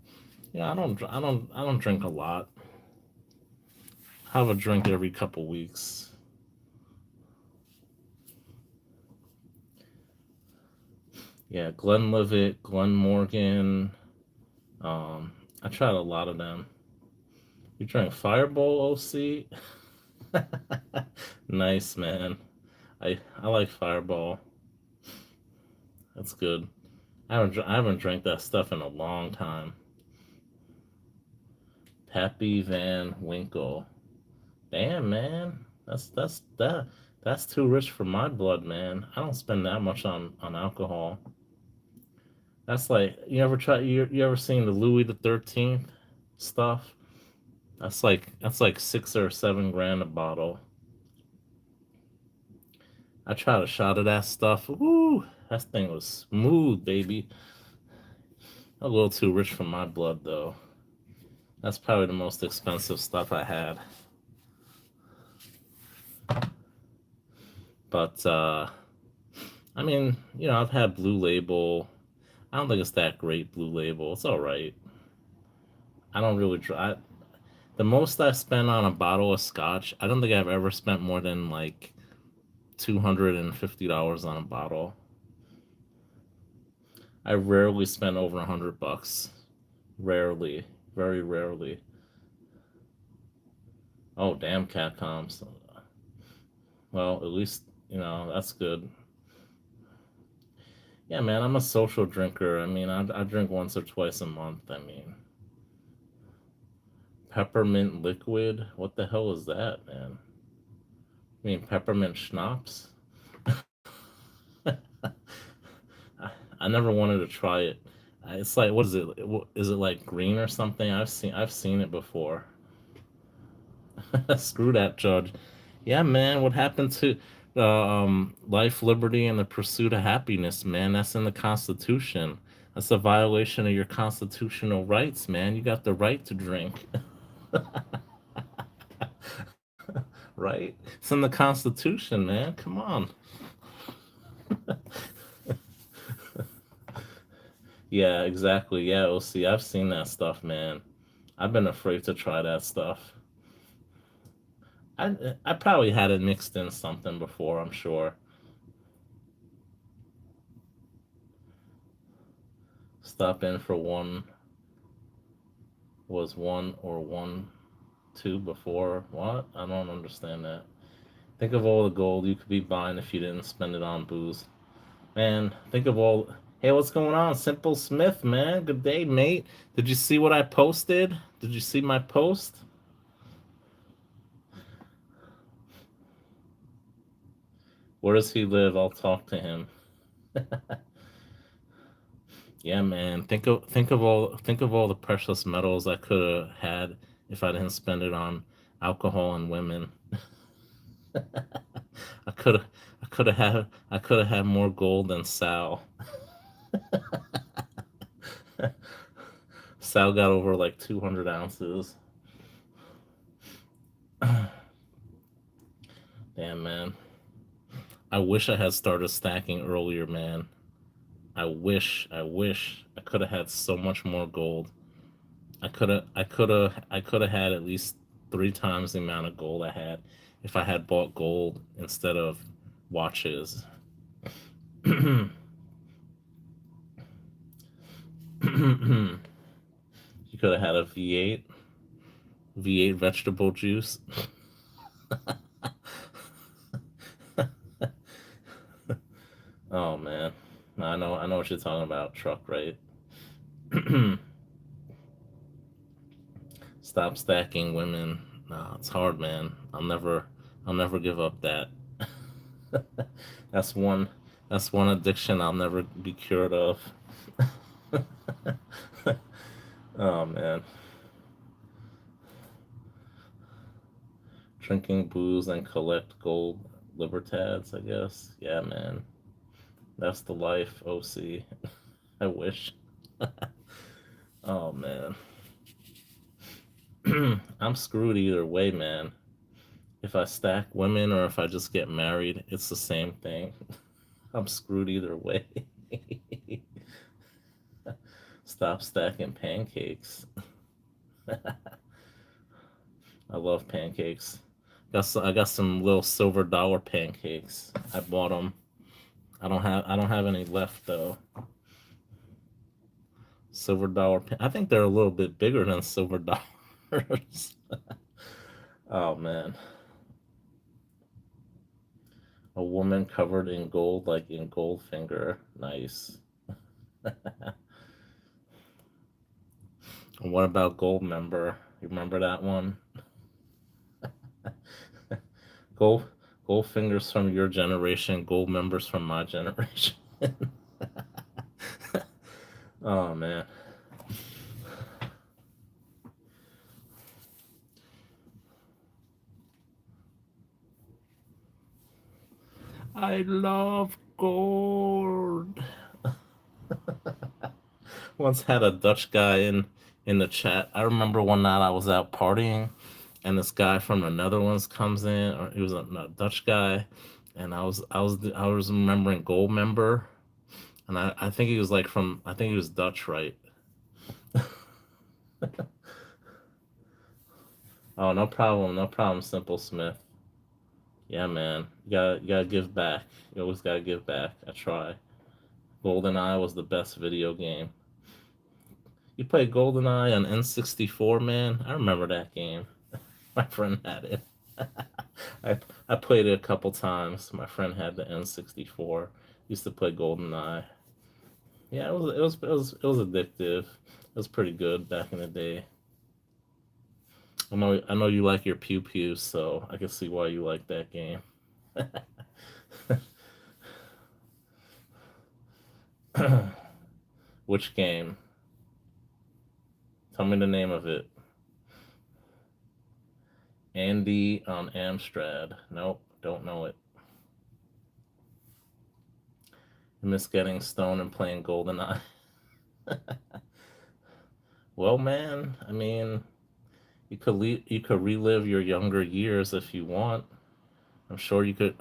Yeah, I don't drink a lot. I have a drink every couple weeks. Yeah, Glenlivet, Glenmorgan. Um, I tried a lot of them. You drank Fireball, OC? Nice, man. I like Fireball. That's good. I haven't drank that stuff in a long time. Pappy Van Winkle. Damn, man. That's too rich for my blood, man. I don't spend that much on alcohol. That's like you ever seen the Louis the 13th stuff? That's like 6 or 7 grand a bottle. I tried a shot of that stuff. Woo! That thing was smooth, baby. A little too rich for my blood, though. That's probably the most expensive stuff I had. But I mean, I've had Blue Label. I don't think it's that great, Blue Label. It's all right. I don't really try. The most I spent on a bottle of scotch, I don't think I've ever spent more than like $250 on a bottle. I rarely spend over $100. Rarely, very rarely. Oh, damn, Capcom. So, well, at least that's good. Yeah, man, I'm a social drinker. I mean, I drink once or twice a month. I mean, peppermint liquid. What the hell is that, man? I mean, peppermint schnapps. I never wanted to try it. It's like, what is it? Is it like green or something? I've seen it before. Screw that judge. Yeah, man. What happened to life, liberty, and the pursuit of happiness, man? That's in the Constitution. That's a violation of your constitutional rights, man. You got the right to drink, right? It's in the Constitution, man. Come on. Yeah, exactly. Yeah, OC. I've seen that stuff, man. I've been afraid to try that stuff. I probably had it mixed in something before. I'm sure. Stop in for one was one or one two before. What? I don't understand that. Think of all the gold you could be buying if you didn't spend it on booze. Man, think of all. Hey, what's going on? Simple Smith, man. Good day, mate. Did you see what I posted? Did you see my post? Where does he live? I'll talk to him. Yeah, man. Think of all the precious metals I could have had if I didn't spend it on alcohol and women. I could have I could have had more gold than Sal. Sal got over like 200 ounces. Damn, man. I wish I had started stacking earlier, man. I wish I could have had so much more gold. I could have had at least 3 times the amount of gold I had if I had bought gold instead of watches. You could have had a V8 vegetable juice. Oh man, I know what you're talking about. Truck, right? Stop stacking women. Nah, it's hard, man. I'll never give up that. That's one, that's one addiction I'll never be cured of. Oh man, drinking booze and collect gold libertads. I guess. Yeah, man, that's the life. OC. I wish. Oh man, I'm screwed either way, man. If I stack women or if I just get married, it's the same thing. I'm screwed either way. Stop stacking pancakes. I love pancakes. I got some little silver dollar pancakes. I bought them. I don't have any left though. Silver dollar. I think they're a little bit bigger than silver dollars. Oh man, a woman covered in gold, like in Goldfinger. Nice. And what about Gold Member? You remember that one? Gold Goldfingers from your generation, Gold Members from my generation. Oh man. I love gold. Once had a Dutch guy in the chat. I remember one night I was out partying, and this guy from the Netherlands comes in, or he was a Dutch guy, and I was remembering Gold Member, and I think he was like from I think he was Dutch, right? Oh, no problem, Simple Smith. Yeah, man, you gotta give back. You always gotta give back. I try. GoldenEye was the best video game. You played GoldenEye on N64, man. I remember that game. My friend had it. I played it a couple times. My friend had the N64. Used to play GoldenEye. Yeah, it was addictive. It was pretty good back in the day. I know you like your pew pews, so I can see why you like that game. Which game? Tell me the name of it. Andy on Amstrad. Nope, don't know it. You miss getting stoned and playing GoldenEye. Well, man, I mean, you could relive your younger years if you want. I'm sure you could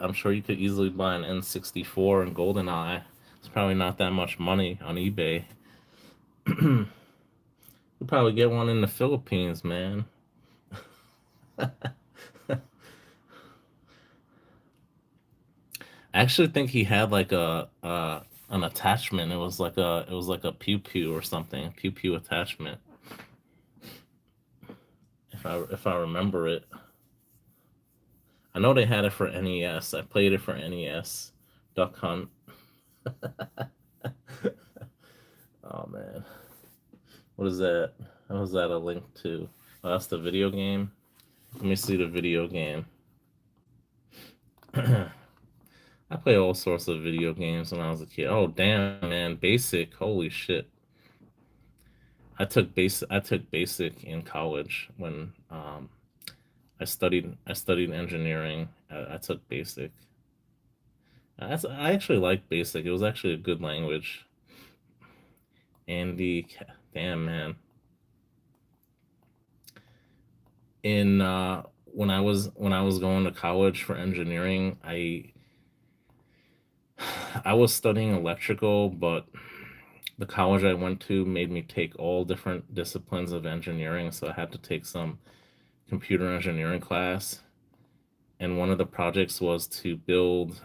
easily buy an N64 and GoldenEye. It's probably not that much money on eBay. You could probably get one in the Philippines, man. I actually think he had like a an attachment. It was like a pew pew or something. Pew pew attachment. If I remember it. I know they had it for NES. I played it for NES. Duck Hunt. Oh man. What is that? How is that a link to? Oh, that's the video game. Let me see the video game. I played all sorts of video games when I was a kid. Oh damn, man, Basic. Holy shit. I took Basic in college when I studied engineering. I took Basic. I actually liked Basic. It was actually a good language. Andy, damn man. In when I was going to college for engineering, I was studying electrical, but the college I went to made me take all different disciplines of engineering, so I had to take some computer engineering class. And one of the projects was to build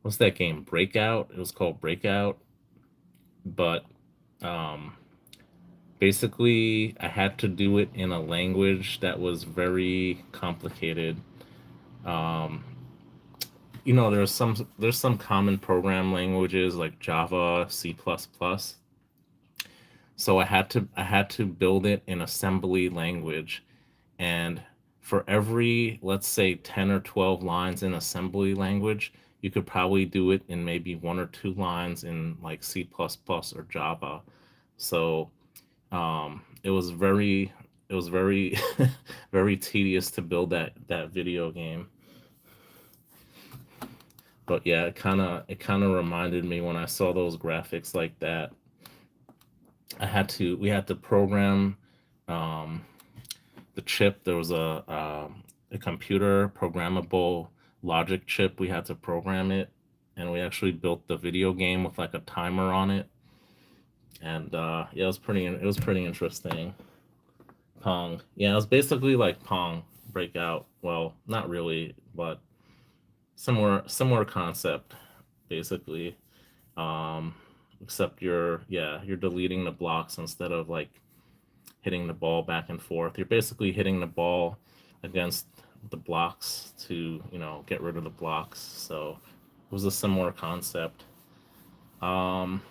what's that game? Breakout. It was called Breakout, but um, basically I had to do it in a language that was very complicated. Um, you know, there's some common program languages like Java, C++. So I had to build it in assembly language, and for every, let's say, 10 or 12 lines in assembly language, you could probably do it in maybe one or two lines in like C++ or Java. So it was very very tedious to build that video game. But yeah, it kind of reminded me when I saw those graphics like that. We had to program um, the chip. There was a computer programmable logic chip. We had to program it, and we actually built the video game with like a timer on it. And yeah, it was pretty interesting. Pong. Yeah, it was basically like Pong Breakout. Well, not really, but similar concept, basically. Um, except you're deleting the blocks instead of like hitting the ball back and forth. You're basically hitting the ball against the blocks to get rid of the blocks. So it was a similar concept. Um,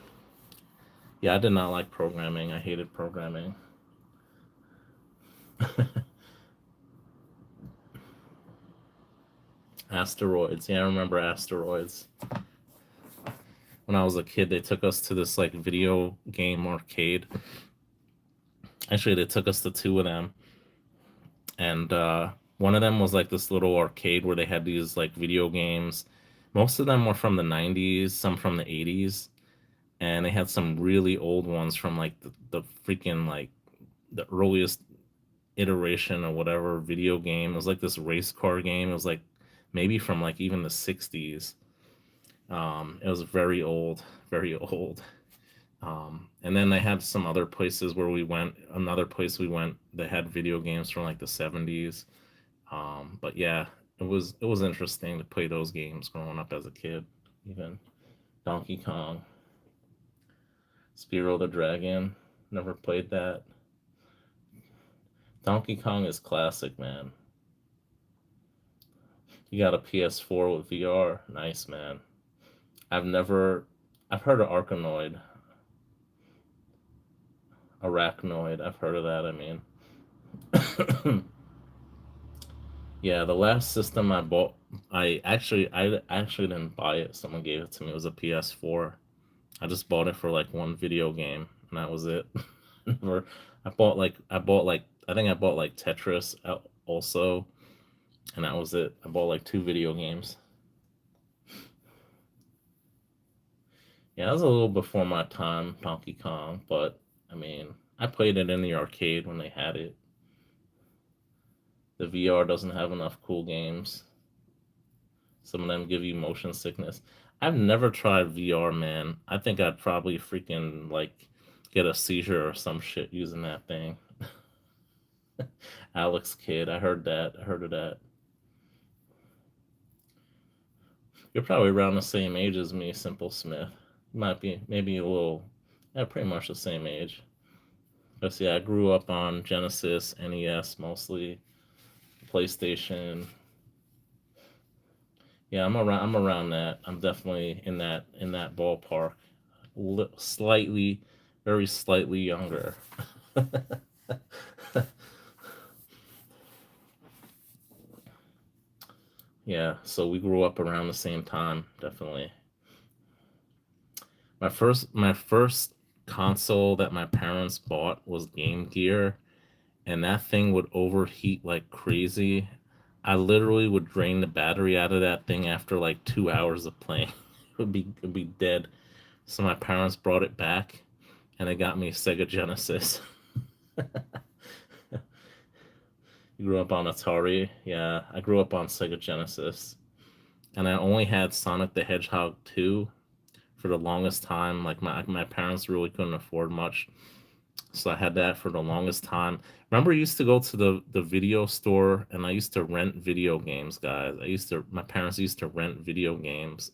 yeah, I did not like programming. I hated programming. Asteroids. Yeah, I remember asteroids. When I was a kid, they took us to this like video game arcade. Actually, they took us to two of them, and one of them was like this little arcade where they had these like video games. Most of them were from the '90s, some from the '80s, and they had some really old ones from like the freaking like the earliest iteration or whatever video game. It was like this race car game. It was like maybe from like even the '60s. It was very old, very old. And then they had some other places where we went. Another place we went, they had video games from like the '70s. But yeah, it was interesting to play those games growing up as a kid. Even Donkey Kong, Spyro the Dragon. Never played that. Donkey Kong is classic, man. You got a PS4 with VR. Nice, man. I've never. I've heard of Arkanoid, Arachnoid. I've heard of that. I mean, yeah, the last system I bought, I actually didn't buy it. Someone gave it to me. It was a PS4. I just bought it for like one video game, and that was it. Never, I think I bought like Tetris also, and that was it. I bought like two video games. Yeah, that was a little before my time, Donkey Kong, but I mean, I played it in the arcade when they had it. The VR doesn't have enough cool games. Some of them give you motion sickness. I've never tried VR, man. I think I'd probably freaking like get a seizure or some shit using that thing. Alex Kidd, I heard that. I heard of that. You're probably around the same age as me, Simple Smith. You might be maybe a little, yeah, pretty much the same age. But yeah, I grew up on Genesis, NES mostly, PlayStation. Yeah, I'm around that. I'm definitely in that ballpark. Slightly, very slightly younger. Yeah, so we grew up around the same time, definitely. My first console that my parents bought was Game Gear, and that thing would overheat like crazy. I literally would drain the battery out of that thing after like 2 hours of playing. It would be dead. So my parents brought it back, and they got me Sega Genesis. You grew up on Atari? Yeah, I grew up on Sega Genesis, and I only had Sonic the Hedgehog 2 for the longest time. Like my parents really couldn't afford much, so I had that for the longest time. Remember, I used to go to the video store, and I used to rent video games, guys. My parents used to rent video games.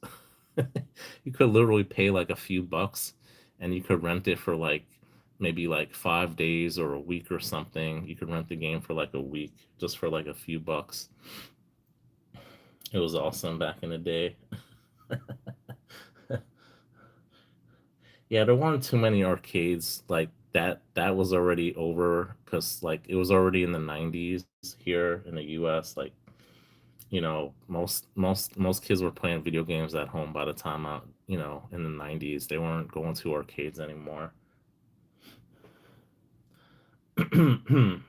You could literally pay like a few bucks, and you could rent it for like maybe like 5 days or a week or something. You could rent the game for like a week just for like a few bucks. It was awesome back in the day. Yeah, there weren't too many arcades like that. That was already over because like it was already in the '90s here in the U.S. Like most kids were playing video games at home by the time out in the '90s. They weren't going to arcades anymore. The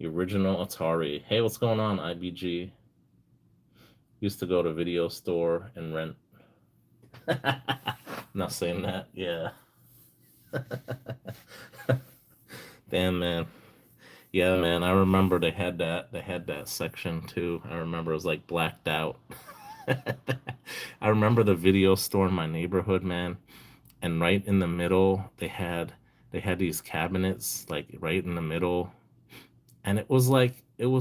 original Atari. Hey, what's going on, IBG? Used to go to video store and rent. Not saying that. Yeah. Damn, man. Yeah, man. I remember they had that. They had that section too. I remember it was like blacked out. I remember the video store in my neighborhood, man. And right in the middle, they had these cabinets like right in the middle, and it was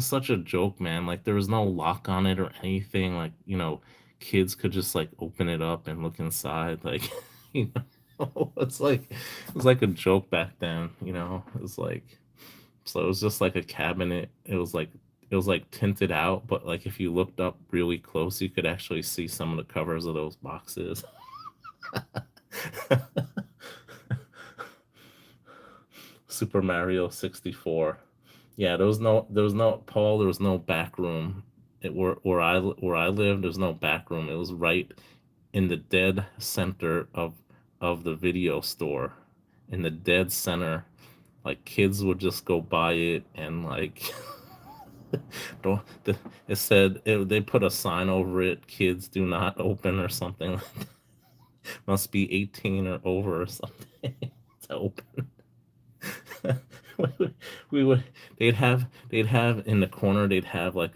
such a joke, man. Like there was no lock on it or anything. Like kids could just like open it up and look inside. Like you it's like a joke back then. It was like so it was just like a cabinet. It was like tinted out, but like if you looked up really close, you could actually see some of the covers of those boxes. Super Mario 64. Yeah, there was no Paul, there was no back room. Where I lived, there's no back room. It was right in the dead center of the video store. In the dead center. Like kids would just go by it and like don't it said they put a sign over it, kids do not open or something. Must be 18 or over or something to open. we would they'd have in the corner, they'd have like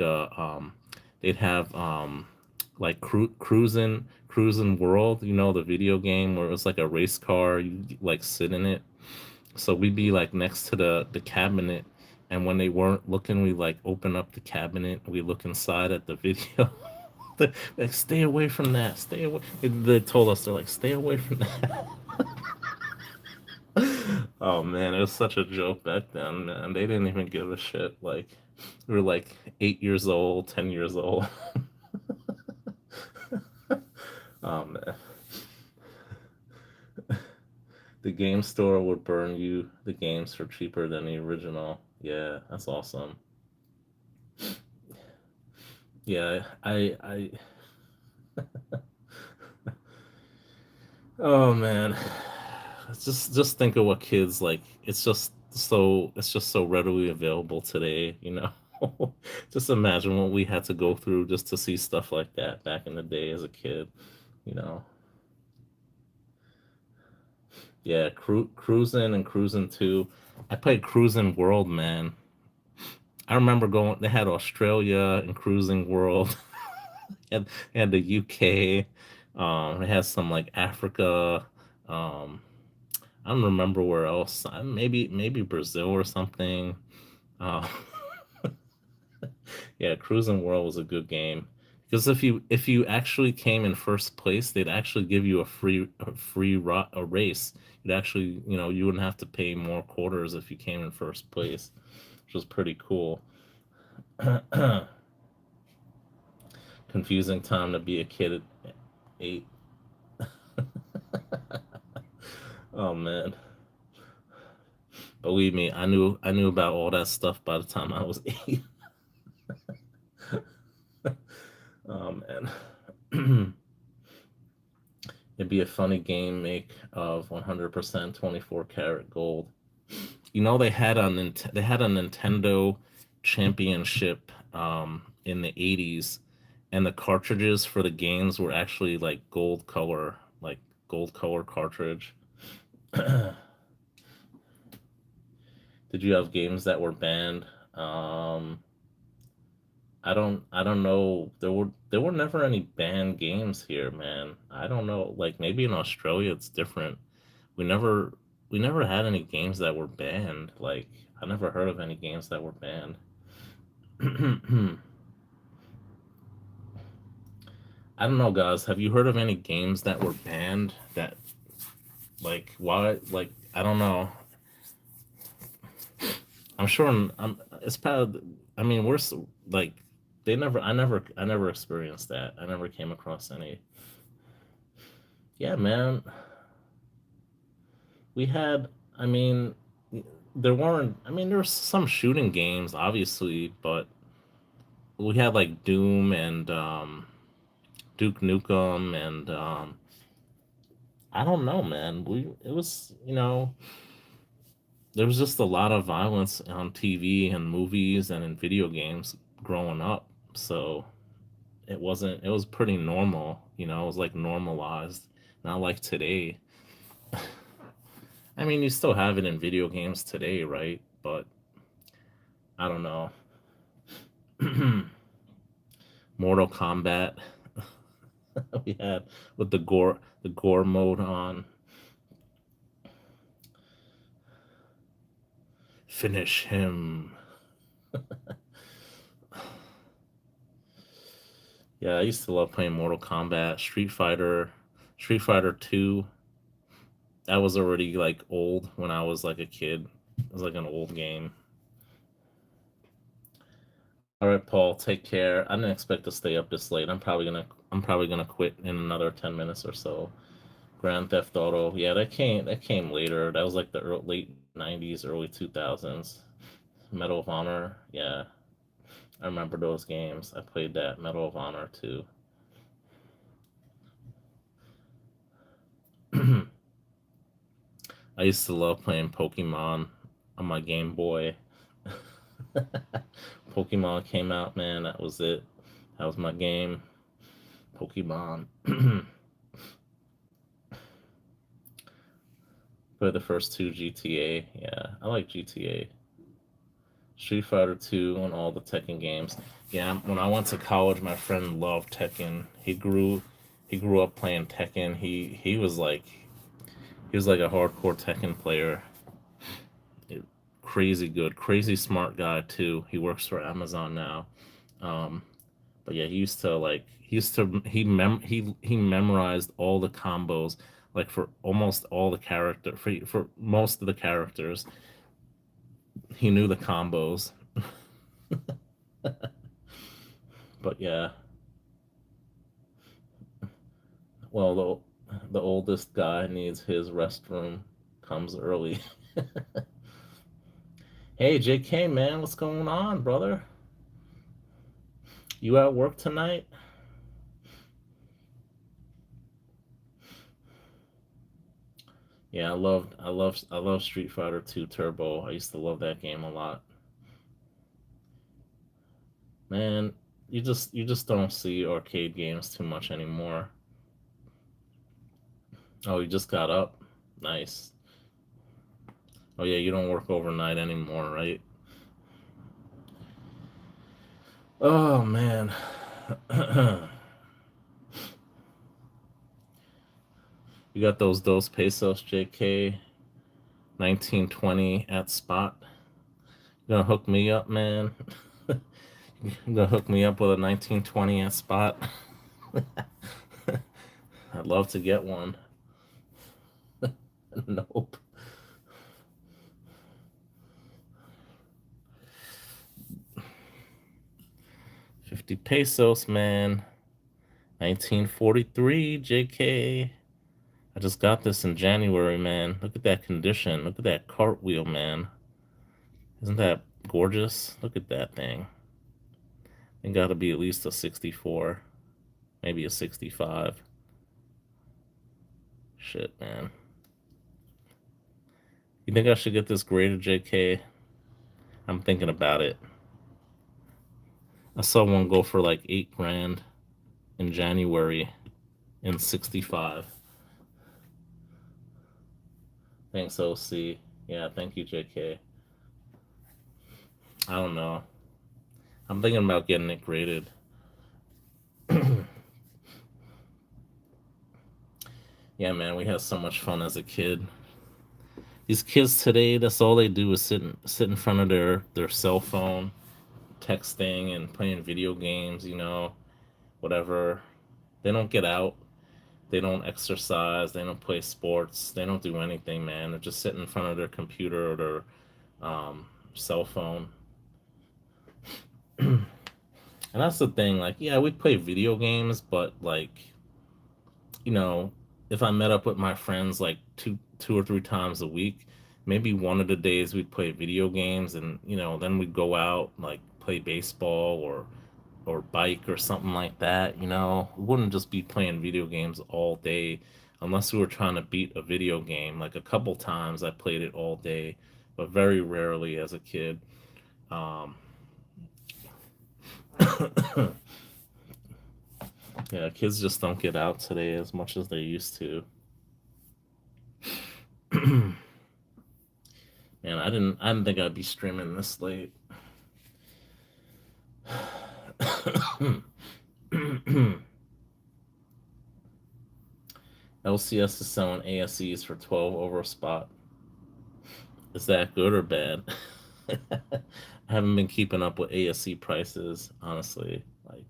cruising world, the video game where it was like a race car, you like sit in it. So we'd be like next to the cabinet, and when they weren't looking, we like open up the cabinet, we look inside at the video. Like, stay away from that, stay away. They told us, they're like, stay away from that. Oh man, it was such a joke back then, man. They didn't even give a shit. Like we were like 8 years old, 10 years old. Oh man, the game store would burn you the games for cheaper than the original. Yeah, that's awesome. Yeah, oh man, just think of what kids like. It's just so readily available today. Just imagine what we had to go through just to see stuff like that back in the day as a kid. You know, yeah, cruising and cruising too. I played Cruising World, man. I remember going. They had Australia and Cruising World. They had the UK. It has some like Africa. Um, I don't remember where else. Maybe Brazil or something. Uh, yeah, Cruising World was a good game because if you actually came in first place, they'd actually give you a race. You'd actually you wouldn't have to pay more quarters if you came in first place, which was pretty cool. Confusing time to be a kid at 8. Oh man. Believe me, I knew about all that stuff by the time I was 8. Oh man. It'd be a funny game make of 100% 24 karat gold. They had a Nintendo Championship in the 80s, and the cartridges for the games were actually like gold color cartridge. Did you have games that were banned? I don't know. There were never any banned games here, man. I don't know. Like maybe in Australia it's different. We never we never had any games that were banned. Like I never heard of any games that were banned. I don't know, guys. Have you heard of any games that were banned that like why like I don't know. I'm sure it's probably I mean like they never I never experienced that. I never came across any. Yeah, man. We had, I mean, there weren't, I mean, there were some shooting games, obviously, but we had like Doom and Duke Nukem and I don't know, man. It was. there was just a lot of violence on TV and movies and in video games growing up. So it was pretty normal, it was like normalized, not like today. I mean, you still have it in video games today, right? But I don't know. Mortal Kombat we had with the gore mode on. Finish him. Yeah, I used to love playing Mortal Kombat, Street Fighter 2. That was already like old when I was like a kid. It was like an old game. All right, Paul, take care. I didn't expect to stay up this late. I'm probably gonna quit in another 10 minutes or so. Grand Theft Auto, yeah, that came later. That was like the late '90s, early 2000s. Medal of Honor, yeah, I remember those games. I played that Medal of Honor too. I used to love playing Pokemon on my Game Boy. Pokemon came out, man. That was it. That was my game. Pokemon. Play the first two GTA. Yeah, I like GTA. Street Fighter 2 and all the Tekken games. Yeah, when I went to college, my friend loved Tekken. He grew up playing Tekken. He was like a hardcore Tekken player. It- Crazy good, crazy smart guy too. He works for Amazon now. Um, but yeah, he memorized all the combos, like for almost all the for most of the characters. He knew the combos. But yeah, well, the oldest guy needs his restroom. Comes early. Hey, JK, man, what's going on, brother? You at work tonight? Yeah, I love Street Fighter 2 Turbo. I used to love that game a lot. Man, you just don't see arcade games too much anymore. Oh, you just got up. Nice. Oh yeah, you don't work overnight anymore, right? Oh man. You got those Dos Pesos, JK, 1920 at spot. You gonna hook me up, man? You gonna hook me up with a 1920 at spot? I'd love to get one. Nope. 50 pesos, man. 1943, JK. I just got this in January, man. Look at that condition. Look at that cartwheel, man. Isn't that gorgeous? Look at that thing. It got to be at least a 64, maybe a 65. Shit, man. You think I should get this graded, JK? I'm thinking about it. I saw one go for like 8 grand in January in 65. Thanks, OC. Yeah, thank you, JK. I don't know. I'm thinking about getting it graded. Yeah, man, we had so much fun as a kid. These kids today, that's all they do is sit in front of their cell phone, texting and playing video games, whatever. They don't get out. They don't exercise. They don't play sports. They don't do anything, man. They're just sitting in front of their computer or their cell phone. And that's the thing. Like, yeah, we play video games, but like, you know, if I met up with my friends like two or three times a week, maybe one of the days we'd play video games, and then we'd go out like play baseball or bike or something like that. We wouldn't just be playing video games all day unless we were trying to beat a video game. Like a couple times I played it all day, but very rarely as a kid. Um, yeah, kids just don't get out today as much as they used to. Man, I didn't think I'd be streaming this late. LCS is selling ASEs for 12 over a spot. Is that good or bad? I haven't been keeping up with ASC prices, honestly. Like,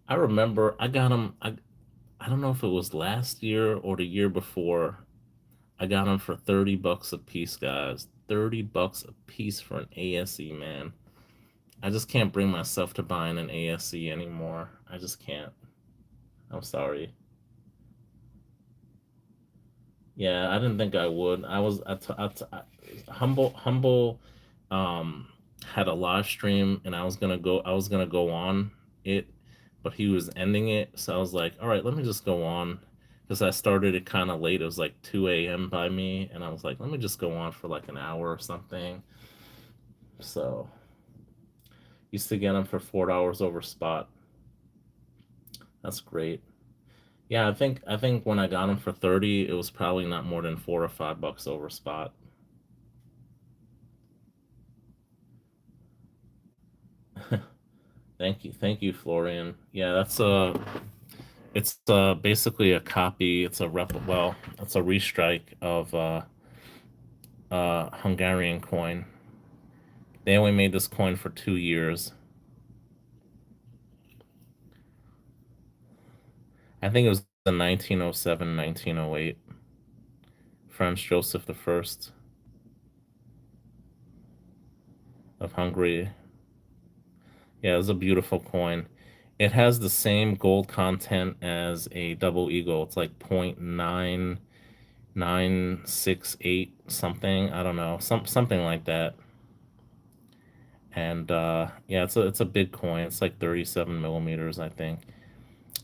I remember I got them. I don't know if it was last year or the year before. I got them for $30 a piece, guys. $30 a piece for an ASE, man. I just can't bring myself to buying an ASE anymore. I just can't. I'm sorry. Yeah, I didn't think I would. Humble um had a live stream and I was gonna go on it, but he was ending it, so I was like, all right, let me just go on because I started it kind of late. It was like 2 a.m. by me, and I was like, let me just go on for like an hour or something. So used to get them for $4 over spot. That's great. Yeah, I think when I got them for 30, it was probably not more than $4 or $5 over spot. Thank you, Florian. Yeah, it's basically a copy. It's a restrike of Hungarian coin. They only made this coin for 2 years. I think it was the 1907, 1908. Franz Joseph the First of Hungary. Yeah, it's a beautiful coin. It has the same gold content as a double eagle. It's like 0.9968 something. I don't know, something like that. And yeah, it's a big coin. It's like 37 millimeters, I think.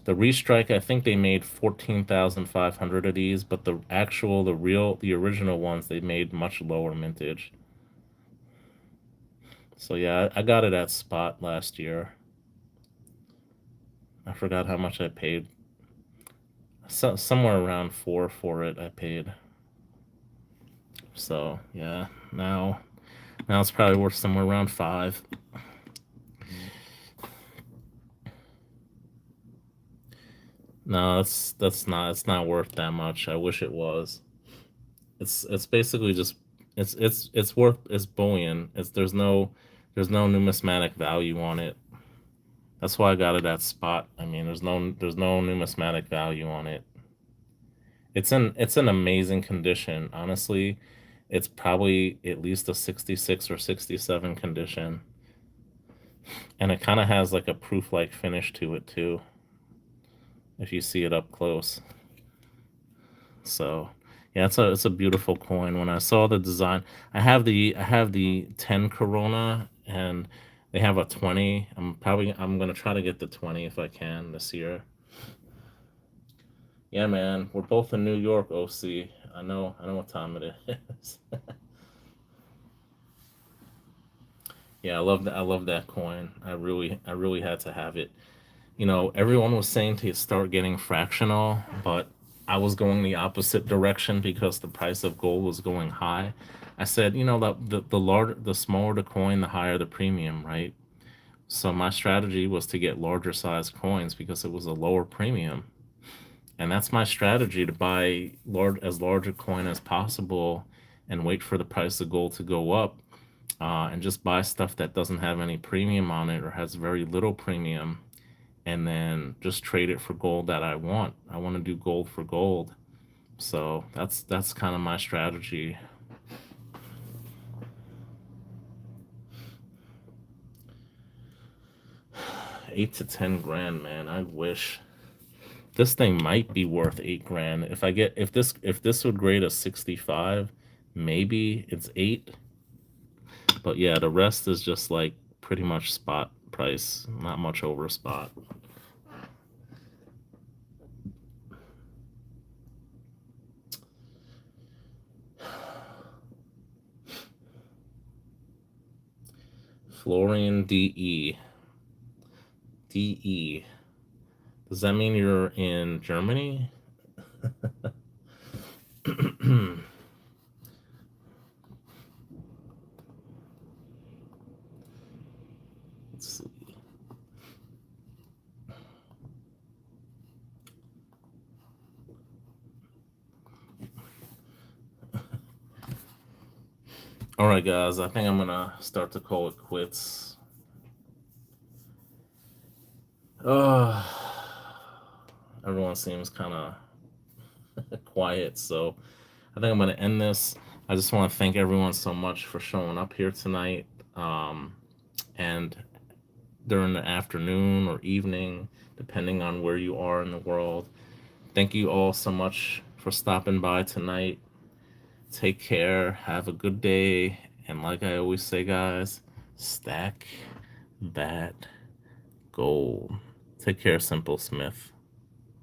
The restrike, I think they made 14,500 of these, but the original ones, they made much lower mintage. So yeah, I got it at spot last year. I forgot how much I paid. Somewhere around four for it. I paid. So yeah, now it's probably worth somewhere around five. No, that's not. It's not worth that much. I wish it was. It's basically just it's bullion. It's there's no numismatic value on it. That's why I got it at spot. I mean, there's no numismatic value on it. It's an amazing condition. Honestly, it's probably at least a 66 or 67 condition, and it kind of has like a proof-like finish to it too, if you see it up close. So, yeah, it's a beautiful coin. When I saw the design, I have the 10 Corona, and they have a 20. I'm gonna try to get the 20 if I can this year. Yeah, man, we're both in New York, OC. I know what time it is. Yeah, I love that coin. I really had to have it. You know, everyone was saying to start getting fractional, but I was going the opposite direction because the price of gold was going high. I said, you know, the smaller the coin, the higher the premium, right? So my strategy was to get larger size coins because it was a lower premium. And that's my strategy, to buy as large a coin as possible and wait for the price of gold to go up, and just buy stuff that doesn't have any premium on it or has very little premium, and then just trade it for gold that I want. I want to do gold for gold. So that's kind of my strategy. 8 to 10 grand, man. I wish this thing might be worth 8 grand. If this would grade a 65, maybe it's eight. But yeah, the rest is just like pretty much spot price, not much over spot. Florian DE. DE. Does that mean you're in Germany? Let's see. All right, guys. I think I'm gonna start to call it quits. Everyone seems kind of quiet, so I think I'm gonna end this. I just want to thank everyone so much for showing up here tonight, and during the afternoon or evening, depending on where you are in the world. Thank you all so much for stopping by tonight. Take care. Have a good day. And like I always say, guys, stack that gold. Take care, Simple Smith.